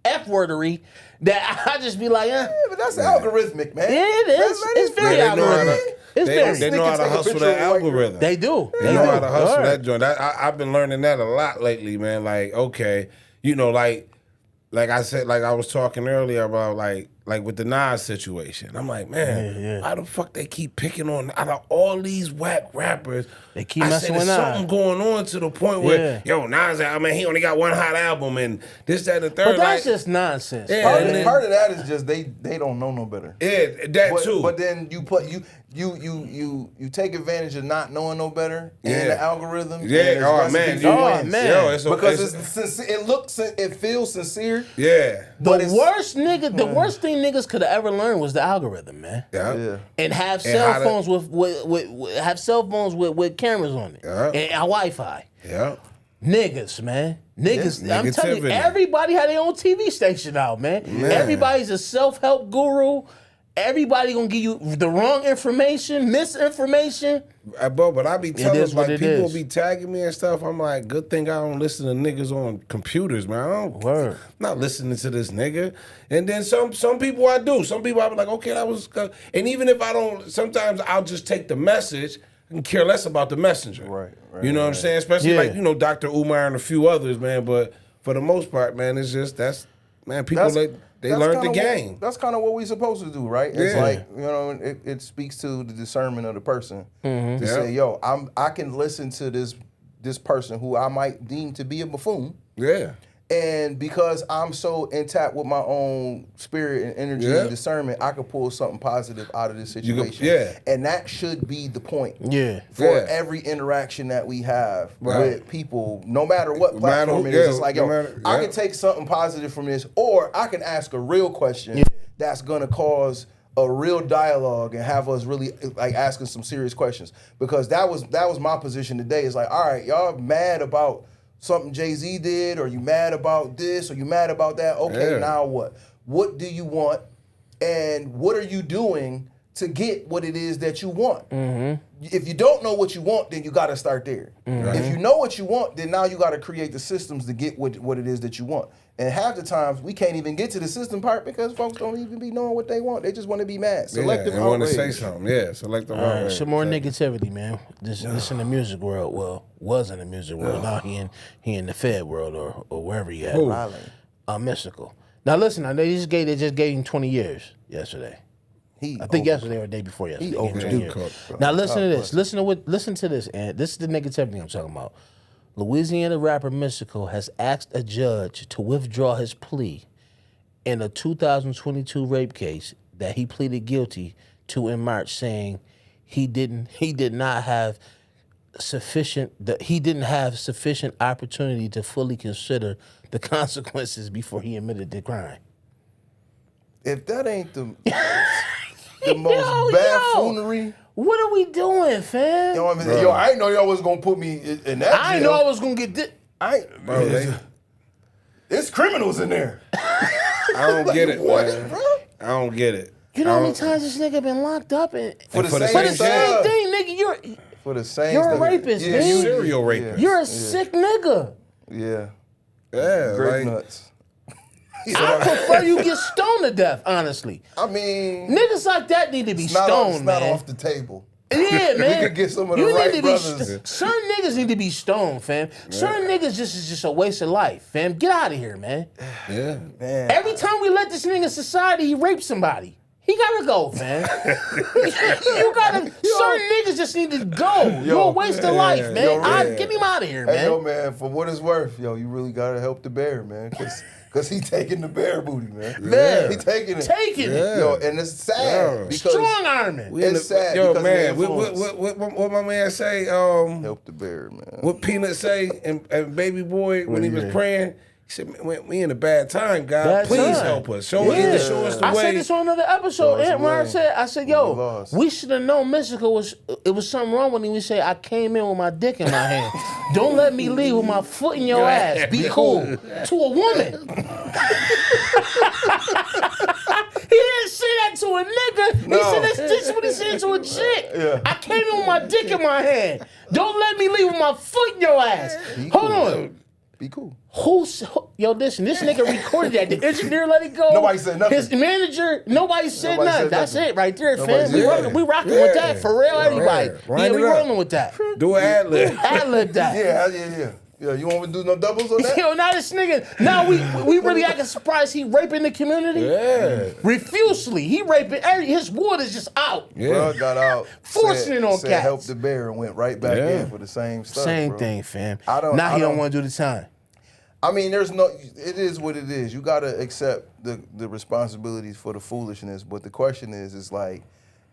F-wordery that I just be like, Yeah, but that's algorithmic, man. Yeah, it is. It's very They know how to- algorithmic. It's very. They know how to Take a hustle picture that of a white girl. algorithm. They do. They know how to hustle Word. that joint. I've been learning that a lot lately, man. Like, okay, you know, like I said, like I was talking earlier about like with the Nas situation. I'm like, man, why the fuck they keep picking on out of all these whack rappers? They keep I messing said, with there's Nas. something going on to the point where, yo, Nas, I mean, he only got one hot album and this, that, and the third. But that's like, just nonsense. Yeah. Part, And then- part of that is just they don't know no better. yeah, that too. But then you put you take advantage of not knowing no better in the algorithm. Yeah, and it's oh recipe man, for Oh, wins. man. yo, it's Because it feels sincere. yeah, but The it's- worst thing niggas could have ever learned was the algorithm, man. yeah. And have And how cell to- phones with cameras on it Yeah. and Wi-Fi. Yeah. Niggas, man. Niggas, I'm telling you, Negativity. everybody had their own TV station out, man. Everybody's a self-help guru. Everybody gonna give you the wrong information, misinformation. Bro, but I be telling is what like it people is. be tagging me and stuff. I'm like, good thing I don't listen to niggas on computers, man. I don't, Word. I'm not listening to this nigga. And then some people I do. Some people I be like, okay, that was good. And even if I don't, sometimes I'll just take the message and care less about the messenger. Right, You know what I'm saying? Especially Yeah. like, you know, Dr. Umar and a few others, man. But for the most part, man, it's just people they learned the game. That's kind of what we supposed to do, right? It's Yeah. like, you know, it speaks to the discernment of the person to Yeah. say, yo, I can listen to this person who I might deem to be a buffoon. Yeah. And because I'm so intact with my own spirit and energy Yeah. and discernment, I could pull something positive out of this You situation. could- yeah. And that should be the point. Yeah. For Yeah. every interaction that we have Right. with people, no matter what No matter platform who- it is, yeah, it's like, no yo, matter- I yeah. can take something positive from this, or I can ask a real question that's gonna cause a real dialogue and have us really like asking some serious questions. Because that was my position today. It's like, all right, y'all mad about something Jay-Z did, or you mad about this, or you mad about that. Okay, Yeah. now what? What do you want? And what are you doing to get what it is that you want? If you don't know what you want, then you got to start there. If you know what you want, then now you got to create the systems to get what it is that you want. And half the times we can't even get to the system part because folks don't even be knowing what they want. They just want to be mad. Selective and want to outrage. say something. Yeah, selective All right, outrage. some more negativity, man. This in the music world. Well, was in the music world. Now he in the Fed world or wherever he at. Mystical. Now listen, I know they just gave him 20 years yesterday. I think yesterday or the day before yesterday. He Gave him overdue 20 years. cook, bro. Now listen to this. Listen to this, and this is the negativity I'm talking about. Louisiana rapper Mystical has asked a judge to withdraw his plea in a 2022 rape case that he pleaded guilty to in March, saying he did not have sufficient opportunity to fully consider the consequences before he admitted the crime. If that ain't the most buffoonery. What are we doing, fam? You know what I mean? Yo, I didn't know y'all was gonna put me in that I didn't jail. know I was gonna get this. Bro, There's criminals in there. I don't get it, What, man. bro? I don't get it. You know how I many don't- times this nigga been locked up and For the for the same for the same stuff. thing, nigga. For the same You're a stuff. rapist, man. you- Serial rapist. You're a sick nigga. Yeah. Yeah, Grape like, nuts. I prefer you get stoned to death, honestly. I mean, Niggas like that need to be it's not, stoned, it's not man. off the table. Yeah, man. We could get some of the You right need to brothers. Certain niggas need to be stoned, fam. Certain niggas is just a waste of life, fam. Get out of here, man. Yeah. Man, Every time we let this nigga in society, he rapes somebody. He gotta go, fam. You gotta. Certain niggas just need to go. You're a waste of life, man. Yo, Get him out of here, hey, man. yo, man, for what it's worth, yo, you really gotta help the bear, man, cause he taking the bear booty, man. Man. He taking it. Taking it. Yo, and it's sad Yeah. because Strong arming. it's sad Yo, because man, of the influence. what my man say? Help the bear, man. What Peanut say and Baby Boy when he was praying? He said, "Man, we in a bad time, God. Bad Please time. help us. Show us the I way." said this on another episode, us the and when I way. said, We yo, lost. we should have known Mystical was something wrong when he would say, I came in with my dick in my hand. Don't let me leave with my foot in your ass. Be cool. To a woman. He didn't say that to a nigga. No. He said that's just what he said to a chick. Yeah. I came in with my dick in my hand. Don't let me leave with my foot in your ass. Be Hold cool. on. Be cool. Yo, listen, this nigga recorded that. The engineer let it go. Nobody said nothing. His manager, nobody said Nobody nothing. said That's nothing. it right there, Nobody fam. said We nothing. rocking with that. For real, everybody. Line Yeah, it we up. rolling with that. Do an ad lib. Ad-lib that. Yeah, you want me to do no doubles on that? Yo, now this nigga, now we really acting surprised he raping the community? Yeah. Refusely. He raping, his wood is just out. Bro got out, Forcing it on said cats. help the bear, and went right back in for the same stuff. Same bro. thing, fam. I don't- Now I he don't don't- want to do the time. I mean, it is what it is. You gotta accept the responsibilities for the foolishness. But the question is like,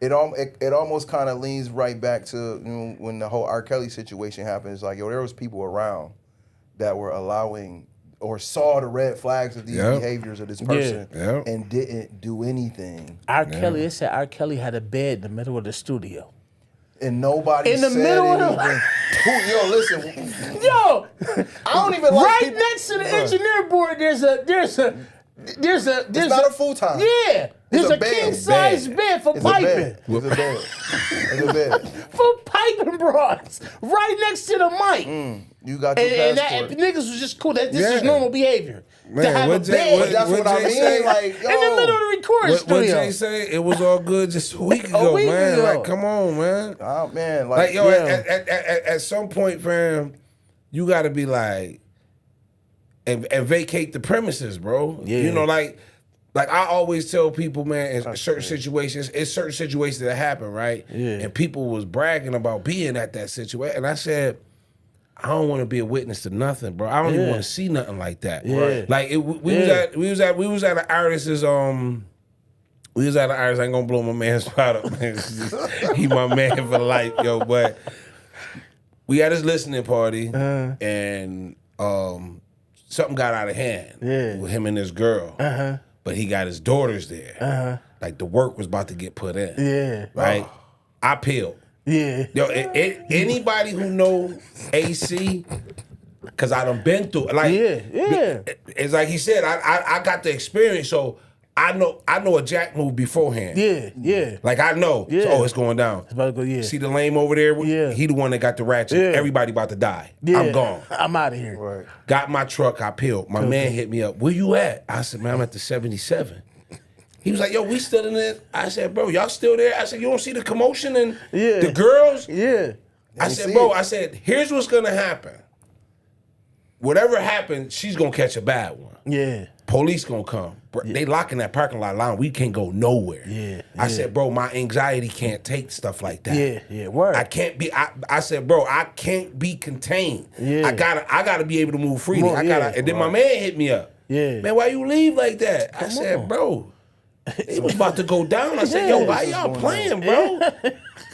it almost kind of leans right back to when the whole R. Kelly situation happened. It's like, yo, there was people around that were allowing or saw the red flags of these behaviors of this person Yeah. and didn't do anything. R. Kelly, it said R. Kelly had a bed in the middle of the studio. And nobody In the said middle of the- anything. Yo, listen. Yo, I don't even like right people- next to the engineer board, there's a It's not a futon. Yeah, there's It's a a bed. king size bed for It's a piping. bed. It's a bed. It's a bed. For piping broads, right next to the mic. You got your And that passport. niggas was just cool. This Yeah. is normal behavior. Man, to have a what Jay- bed what- That's what I Jay mean. say? Like, yo, in the middle of the recording What studio. Jay say? It was all good just a week ago, week man. ago. Like, come on, man. oh man, Like, yo, Yeah. at some point, fam, you got to be like, and vacate the premises, bro. Yeah. You know, like I always tell people, man, in certain situations, it's certain situations that happen, right? Yeah. And people was bragging about being at that situation, and I said, I don't want to be a witness to nothing, bro. I don't even Yeah. want to see nothing like that. Yeah. Like we was at an artist's we was at an artist. I ain't gonna blow my man's spot up, man. He my man for life, yo. But we had his listening party, and something got out of hand with him and this girl. But he got his daughters there. Like the work was about to get put in. Yeah. Right. I peeled. Yeah. Yo, anybody who know AC, cause I done been through it. Like, Yeah. it's like he said, I got the experience, so I know a jack move beforehand. Yeah. Like I know, Yeah. so, it's going down. It's about to go, yeah. See the lame over there? Yeah. He the one that got the ratchet. Yeah. Everybody about to die. Yeah. I'm gone. I'm out of here. Right. Got my truck, I peeled. My man hit me up. Where you at? I said, man, I'm at the 77. He was like, yo, we still in it. I said, bro, y'all still there? I said, you don't see the commotion and Yeah. the girls? Yeah. I You said, see bro, it. I said, here's what's gonna happen. Whatever happens, she's gonna catch a bad one. Yeah. Police gonna come. Bro, they locking that parking lot line. We can't go nowhere. Yeah, I yeah. said, bro, my anxiety can't take stuff like that. Yeah. Word. I can't be. I said, bro, I can't be contained. Yeah. I gotta be able to move freely. Move, I gotta. yeah. And then my man hit me up. Yeah. Man, why you leave like that? I said, on. bro, it was about to go down. I said, yo, why y'all playing, bro?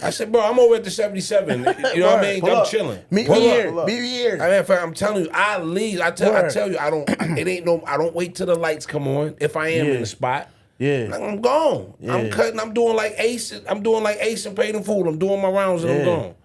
I said, bro, I'm over at the 77. You know what I mean? Pull I'm up. chilling. Meet Pull me up. here. Meet me here. I mean, in fact, I'm telling you, I leave. I tell Word. you, I don't. It ain't no. I don't wait till the lights come on. If I am Yeah. in the spot, Yeah. like, I'm gone. I'm Yeah. cutting. I'm doing like Ace. I'm doing like Ace and Paid in Full. I'm doing my rounds and I'm Yeah. gone.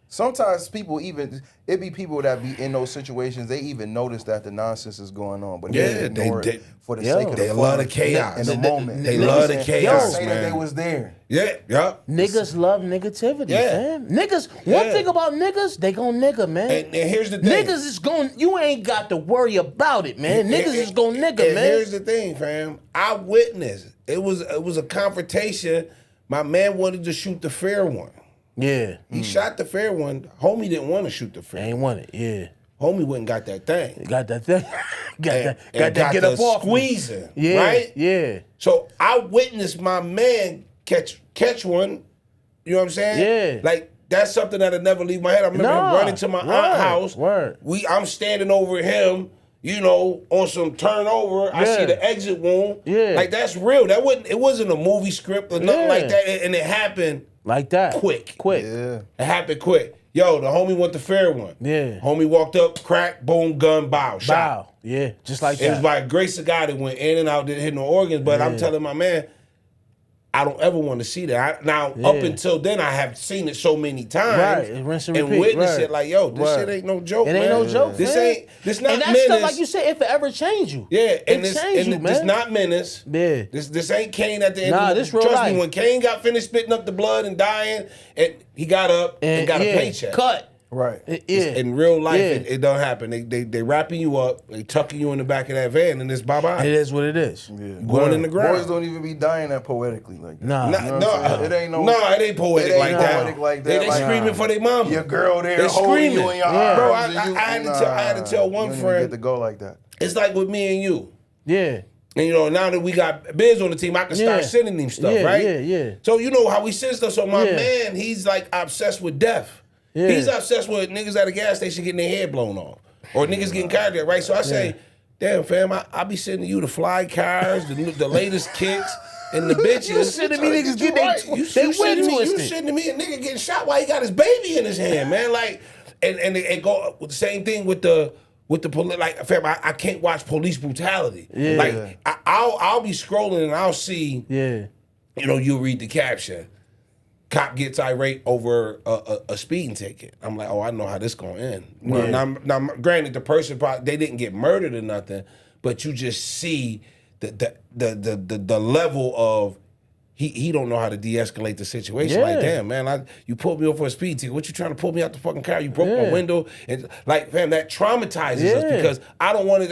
Sometimes people it be people that be in those situations, they even notice that the nonsense is going on, but Yeah, they ignore they- it for the Yo. sake of They the love fun the chaos. in the moment. They You know love what the I'm saying? chaos, Say man. that they was there. Yeah. Niggas love negativity, Yeah. fam. Niggas, Yeah. one thing about niggas, they gon' nigga, man. And here's the thing. Niggas is gon' you ain't got to worry about it, man. Niggas is gon' nigga, and man. here's the thing, fam. I witnessed. It was a confrontation. My man wanted to shoot the fair one. Yeah. He shot the fair one. Homie didn't want to shoot the fair. Ain't want it. Yeah. Homie went and got that thing. Got that thing. got And that get the up off me. squeezing. Yeah. Right? Yeah. So I witnessed my man catch one. You know what I'm saying? Yeah. Like that's something that'll never leave my head. I remember him running to my aunt's house. Word. I'm standing over him, you know, on some turnover. I see the exit wound. Yeah. Like that's real. It wasn't a movie script or nothing like that. And it happened Like that. quick. Yeah. It happened quick. Yo, the homie went the fair one. Yeah. Homie walked up, crack, boom, gun, bow, shot. Bow. Yeah. Just like It was that. by grace of God. It went in and out, didn't hit no organs. But I'm telling my man, I don't ever want to see that. Up until then, I have seen it so many times. Right, rinse and repeat, witnessed right. it like, yo, this shit ain't no joke, It man. ain't no joke, This man. this not and that menace. stuff, like you said, if it ever change you. Yeah, and this change you, this man. not menace. Yeah. This ain't Cain at the end. Nah, of this real Trust life. me, when Cain got finished spitting up the blood and dying, and he got up and got a paycheck. Cut. Right. In real life, Yeah. it don't happen. They wrapping you up, they tucking you in the back of that van, and it's bye-bye. It is what it is. Going in the ground. Boys don't even be dying that poetically like that. Nah. Nah, You know what I'm saying? It ain't no. it ain't poetic It ain't like that. poetic like that. They Like, screaming for their mama. Your girl there They holding you screaming. in your Yeah. Bro, arms. and you- I had to tell one you don't even friend. get to go like that. It's like with me and you. Yeah. And you know, now that we got Biz on the team, I can start Yeah. sending him stuff, Yeah, right? yeah. So you know how we send stuff. So my Yeah. man, he's like obsessed with death. Yeah. He's obsessed with niggas at a gas station getting their head blown off. Or niggas getting carjacked, right? So I say, damn fam, I be sending you the fly cars, the latest kicks, and the bitches. You sending me niggas You get they right. You win sending me, you twisted. sending me a nigga getting shot while he got his baby in his hand, man. Like, and it go with the same thing with the police. Like, fam, I can't watch police brutality. Yeah. Like, I'll be scrolling and I'll see, Yeah. you know, you'll read the caption. Cop gets irate over a speeding ticket. I'm like, oh, I know how this gonna end. Yeah. Now, granted, the person probably they didn't get murdered or nothing, but you just see the level of he don't know how to de-escalate the situation. Yeah. Like, damn, man, you pulled me over for a speed ticket. What you trying to pull me out the fucking car? You broke my Yeah. window, and like, fam, that traumatizes us Yeah. because I don't want it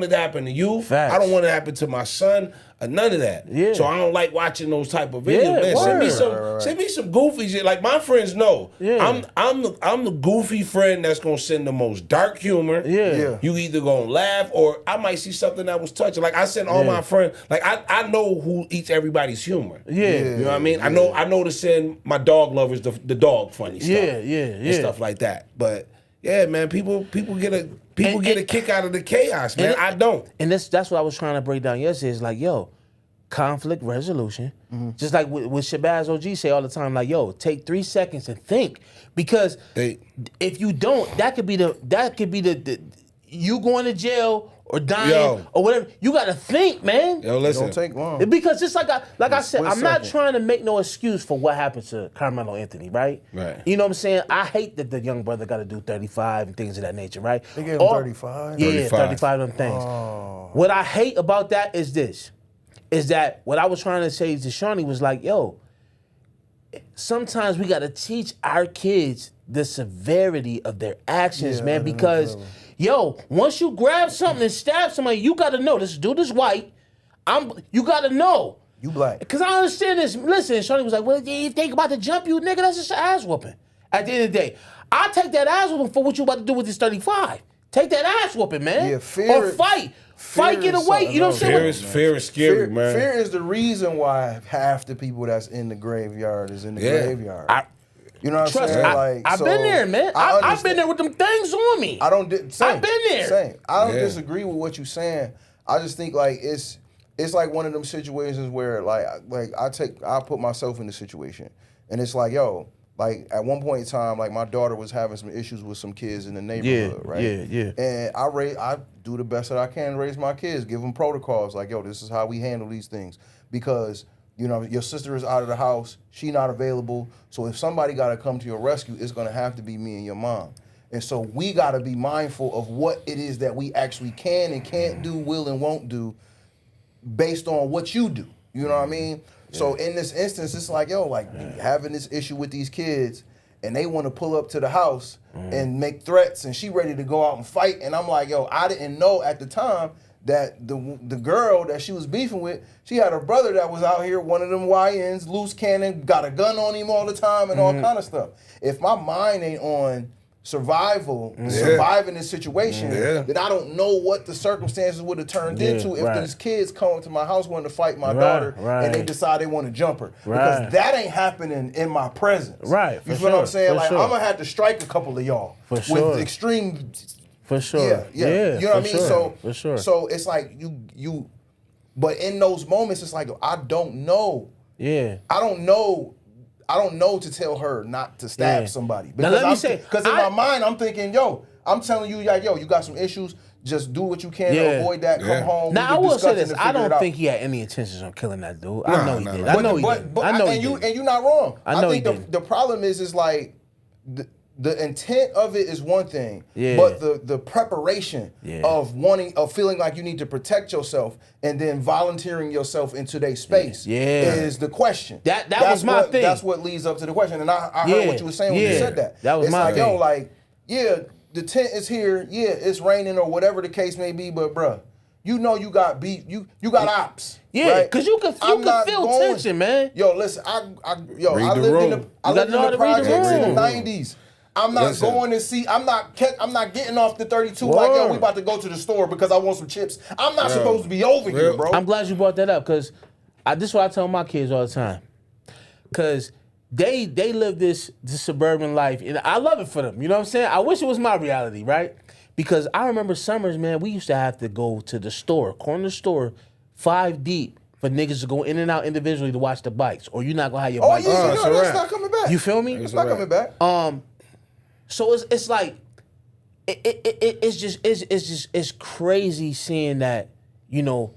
to happen to you. Facts. I don't want it to happen to my son. None of that. Yeah. So I don't like watching those type of videos. Yeah, Man, word. send me some goofy shit. Like my friends know. Yeah. I'm the goofy friend that's gonna send the most dark humor. Yeah. Yeah. You either gonna laugh or I might see something that was touching. Like I send all my friends. Like I know who eats everybody's humor. Yeah. You know what I mean? I know to send my dog lovers the dog funny stuff. Yeah, And stuff like that. But yeah, man, people get a kick out of the chaos, man. I don't. And that's what I was trying to break down yesterday. It's like, yo, conflict resolution. Just like what Shabazz OG say all the time, like, yo, take 3 seconds and think. Because if you don't, that could be the you going to jail or dying or whatever. You gotta think, man. Yo, It listen. don't take long. Because just like I said, split I'm not second. trying to make no excuse for what happened to Carmelo Anthony, right? Right. You know what I'm saying? I hate that the young brother got to do 35 and things of that nature, right? They gave him 35? Yeah, 35. 35 of them things. What I hate about that is this, is that what I was trying to say to Shawnee was like, yo, sometimes we got to teach our kids the severity of their actions, man, because, yo, once you grab something and stab somebody, you got to know this dude is white. You got to know. You black. Because I understand this. Listen, Shawnee was like, well, if they about to jump you, nigga, that's just an ass whooping. At the end of the day, I'll take that ass whooping for what you about to do with this 35. Take that ass whooping, man. Yeah, fear- or fight. Fight, get is away. You know what I'm something saying? Fear is scary, man. Fear is the reason why half the people that's in the graveyard is in the graveyard. You know what I'm Trust saying? me, I've been there, man. I've been there with them things on me. I don't. Same, I've been there. Same. I don't Yeah. disagree with what you're saying. I just think like it's like one of them situations where like I put myself in the situation, and it's like, yo, like at one point in time, like my daughter was having some issues with some kids in the neighborhood, right? yeah. And I do the best that I can to raise my kids, give them protocols, like, yo, this is how we handle these things, because you know your sister is out of the house, she not available, so if somebody got to come to your rescue, it's gonna have to be me and your mom. And so we got to be mindful of what it is that we actually can and can't do, will and won't do, based on what you do. You know what I mean? Yeah. So in this instance, it's like, yo, like having this issue with these kids, and they want to pull up to the house and make threats, and she ready to go out and fight. And I'm like, yo, I didn't know at the time that the girl that she was beefing with, she had a brother that was out here, one of them YNs, loose cannon, got a gun on him all the time and all kind of stuff. If my mind ain't on surviving this situation, then I don't know what the circumstances would have turned into if these kids come to my house wanting to fight my daughter and they decide they want to jump her. Because that ain't happening in my presence. You feel what I'm saying? Like, I'm going to have to strike a couple of y'all with extreme... For sure. Yeah. You know what I mean? So, So it's like you but in those moments it's like I don't know. Yeah. I don't know to tell her not to stab somebody. Because in my mind I'm thinking, yo, I'm telling you, like, yo, you got some issues, just do what you can to avoid that, come home. Now I will say this, I don't think he had any intentions on killing that dude. I know he did. I know he did. And you're not wrong. I know think the problem is like the intent of it is one thing, but the preparation of feeling like you need to protect yourself and then volunteering yourself into their space is the question. That was my thing. That's what leads up to the question. And I heard what you were saying when you said that. That was my thing. Yo, like, the tent is here, it's raining or whatever the case may be, but bruh, you know you got beef, you got ops. Yeah, because you can feel tension, man. Yo, listen, I lived in the projects in the 90s. I'm not going to see. I'm not getting off the 32 like, yo, we about to go to the store because I want some chips. I'm not supposed to be over here, bro. I'm glad you brought that up because this is what I tell my kids all the time. Because they live this suburban life, and I love it for them. You know what I'm saying? I wish it was my reality, right? Because I remember summers, man, we used to have to go to the store, corner store, 5 deep, for niggas to go in and out individually to watch the bikes, or you're not gonna have your bike. That's not coming back. You feel me? It's not coming back. So it's like it's crazy seeing that, you know,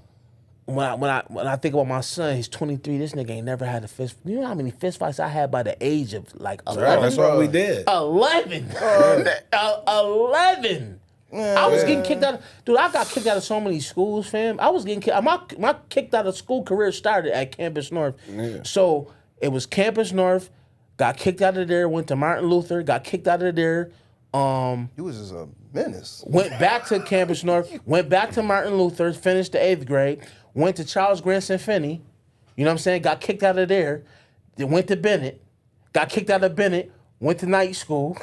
when I think about my son, he's 23. This nigga ain't never had a fist. You know how many fist fights I had by the age of like 11? That's what we did. 11. 11. I was getting kicked out. Dude, I got kicked out of so many schools, fam. I was getting kicked. My kicked out of school career started at Campus North. Yeah. So it was Campus North. Got kicked out of there. Went to Martin Luther. Got kicked out of there. He was just a menace. Went back to Campus North. Went back to Martin Luther. Finished the 8th grade. Went to Charles Grandson Finney. You know what I'm saying? Got kicked out of there. Then went to Bennett. Got kicked out of Bennett. Went to night school.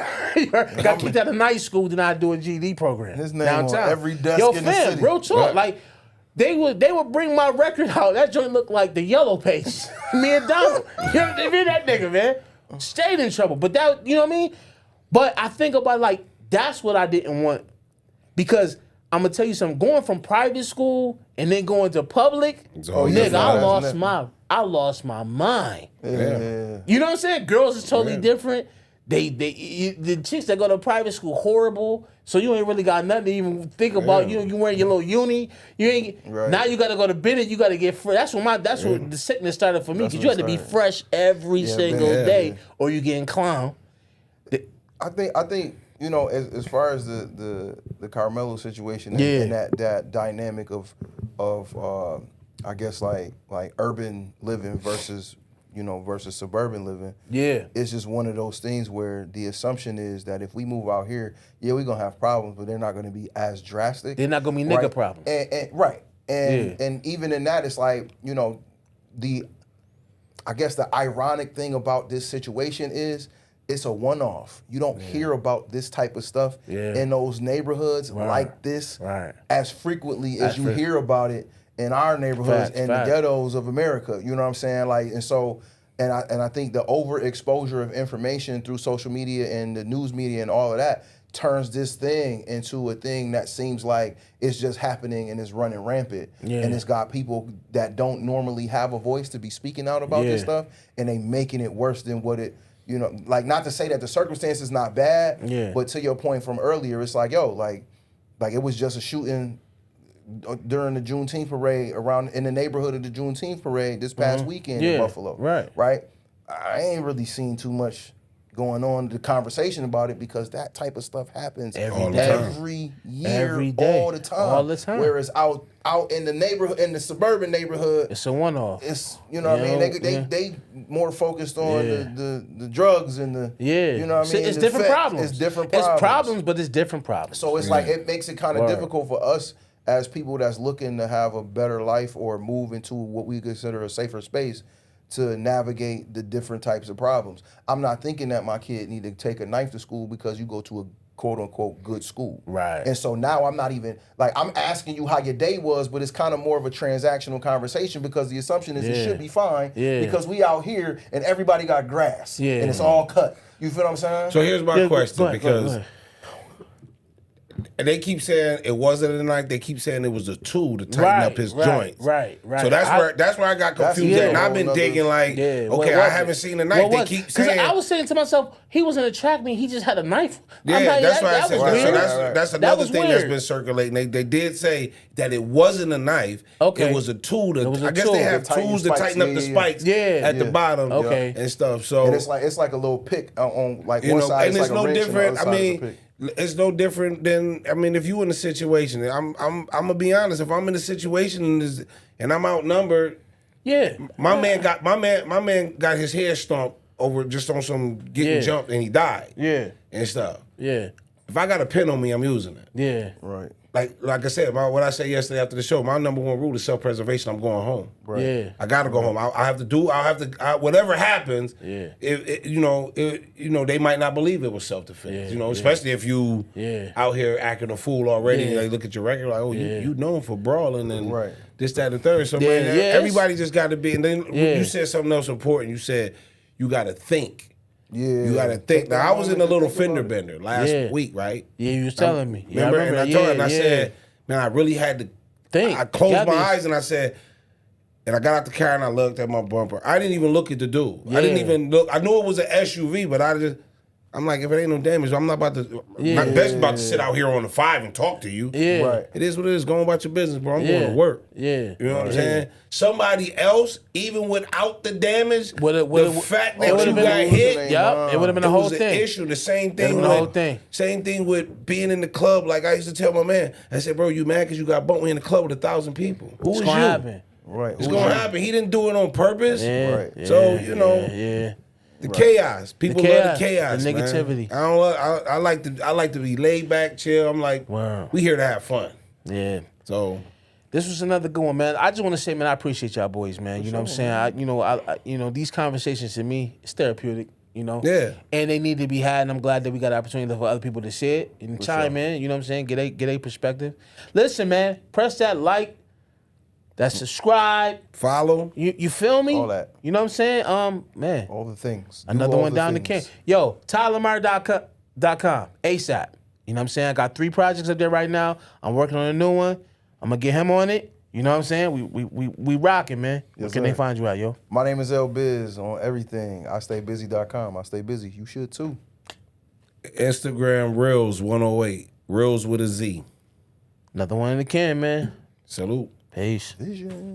Got kicked out of night school. Then I do a GD program. His name downtown. on every desk in the city. Real talk. Like they would bring my record out. That joint looked like the Yellow Pages. Me and Donald. You know that nigga, man. Stayed in trouble. But that, you know what I mean? But I think about like, that's what I didn't want. Because I'm gonna tell you something, going from private school and then going to public, nigga, I lost my mind. Yeah. You know what I'm saying? Girls is totally different. The chicks that go to private school horrible. So you ain't really got nothing to even think about. You wearing your little uni. You ain't. Now you got to go to Bennett. You got to get fresh. That's when the sickness started for me because you had to be fresh every single day, or you getting clown. I think you know, as far as the Carmelo situation and that dynamic of I guess like urban living versus suburban living. Yeah. It's just one of those things where the assumption is that if we move out here, we're going to have problems, but they're not going to be as drastic. They're not going to be nigga problems. And even in that, it's like, you know, I guess the ironic thing about this situation is it's a one-off. You don't hear about this type of stuff in those neighborhoods like this as frequently as you hear about it in our neighborhoods and the ghettos of America. You know what I'm saying? Like, and so, and I think the overexposure of information through social media and the news media and all of that turns this thing into a thing that seems like it's just happening and it's running rampant. Yeah. And it's got people that don't normally have a voice to be speaking out about this stuff, and they making it worse than what it, you know, like, not to say that the circumstances not bad, but to your point from earlier, it's like, yo, like it was just a shooting during the Juneteenth parade around in the neighborhood of the Juneteenth parade this past weekend in Buffalo. Right. I ain't really seen too much going on, the conversation about it, because that type of stuff happens every year, all the time. Whereas out in the neighborhood, in the suburban neighborhood, it's a one-off. It's, you know what I mean? They more focused on the drugs and the, you know what I mean? It's different problems. It's different problems. It's problems, but it's different problems. So it's like, it makes it kind of difficult for us as people that's looking to have a better life or move into what we consider a safer space to navigate the different types of problems. I'm not thinking that my kid need to take a knife to school because you go to a quote unquote good school. Right. And so now I'm not even like I'm asking you how your day was, but it's kind of more of a transactional conversation because the assumption is it should be fine because we out here and everybody got grass and it's all cut. You feel what I'm saying? So here's my question, go ahead, because and they keep saying it wasn't a knife. They keep saying it was a tool to tighten up his joints. Right. So that's where I got confused. And I've been digging like, okay, I haven't seen a knife. They keep saying. I was saying to myself, he wasn't a track meet. He just had a knife. Yeah, that's why I said. So that's another was thing weird. that's been circulating. They did say that it wasn't a knife. Okay. It was a tool. I guess tool. they have To tighten tools the to spikes. tighten up the spikes at the bottom. Okay. And stuff. So And it's like a little pick on like you one know, side. and It's it's like a no wrench and the different. other I side is a mean, pick. it's no different than if you in a situation. I'm gonna be honest. If I'm in a situation and I'm outnumbered, my man got his head stomped over just on some getting jumped and he died. And stuff. If I got a pin on me, I'm using it. Right. Like I said, what I said yesterday after the show, my number one rule is self-preservation. I'm going home. Right. I gotta go home. I have to. Whatever happens. They might not believe it was self-defense. Especially if you out here acting a fool already. And they look at your record like, oh, you known for brawling and this, that, and the third. So man, everybody just got to be. And then you said something else important. You said you got to think. You gotta think. Now I was in a little fender bender last week, right? Yeah, you was telling me. Remember? And I told him, I said, man, I really had to think. I closed my eyes and I said, and I got out the car and I looked at my bumper. I didn't even look at the dude. I didn't even look. I knew it was an SUV, but I'm like, if it ain't no damage, I'm not about to. Not best about to sit out here on the 5 and talk to you. Right. It is what it is. Go about your business, bro. I'm going to work. You know what I'm saying? Somebody else, even without the damage, the fact that you got hit, it would have been the whole was thing. an issue. The same thing. The whole thing. Same thing with being in the club. Like I used to tell my man, I said, bro, you mad because you got bumped? We in the club with 1,000 people. Who is you? Happen? Right. It's gonna happen. He didn't do it on purpose. Right. So the chaos. People love the chaos. The negativity. Man. I like to be laid back, chill. I'm like, we here to have fun. Yeah. So this was another good one, man. I just want to say, man, I appreciate y'all boys, man. You know what I'm saying? I these conversations to me, it's therapeutic. And they need to be had, and I'm glad that we got the opportunity for other people to say it and chime in. You know what I'm saying? Get a perspective. Listen, man, press that like. That subscribe, follow. You feel me? All that. You know what I'm saying? Man. All the things. Another one down the can. Yo, TylerMurray.com, ASAP. You know what I'm saying? I got 3 projects up there right now. I'm working on a new one. I'm gonna get him on it. You know what I'm saying? We rocking, man. Where can they find you at, yo? My name is L Biz on everything. IStayBusy.com. I stay busy. You should too. Instagram Reels 108. Reels with a Z. Another one in the can, man. Salute. Peace. Vision.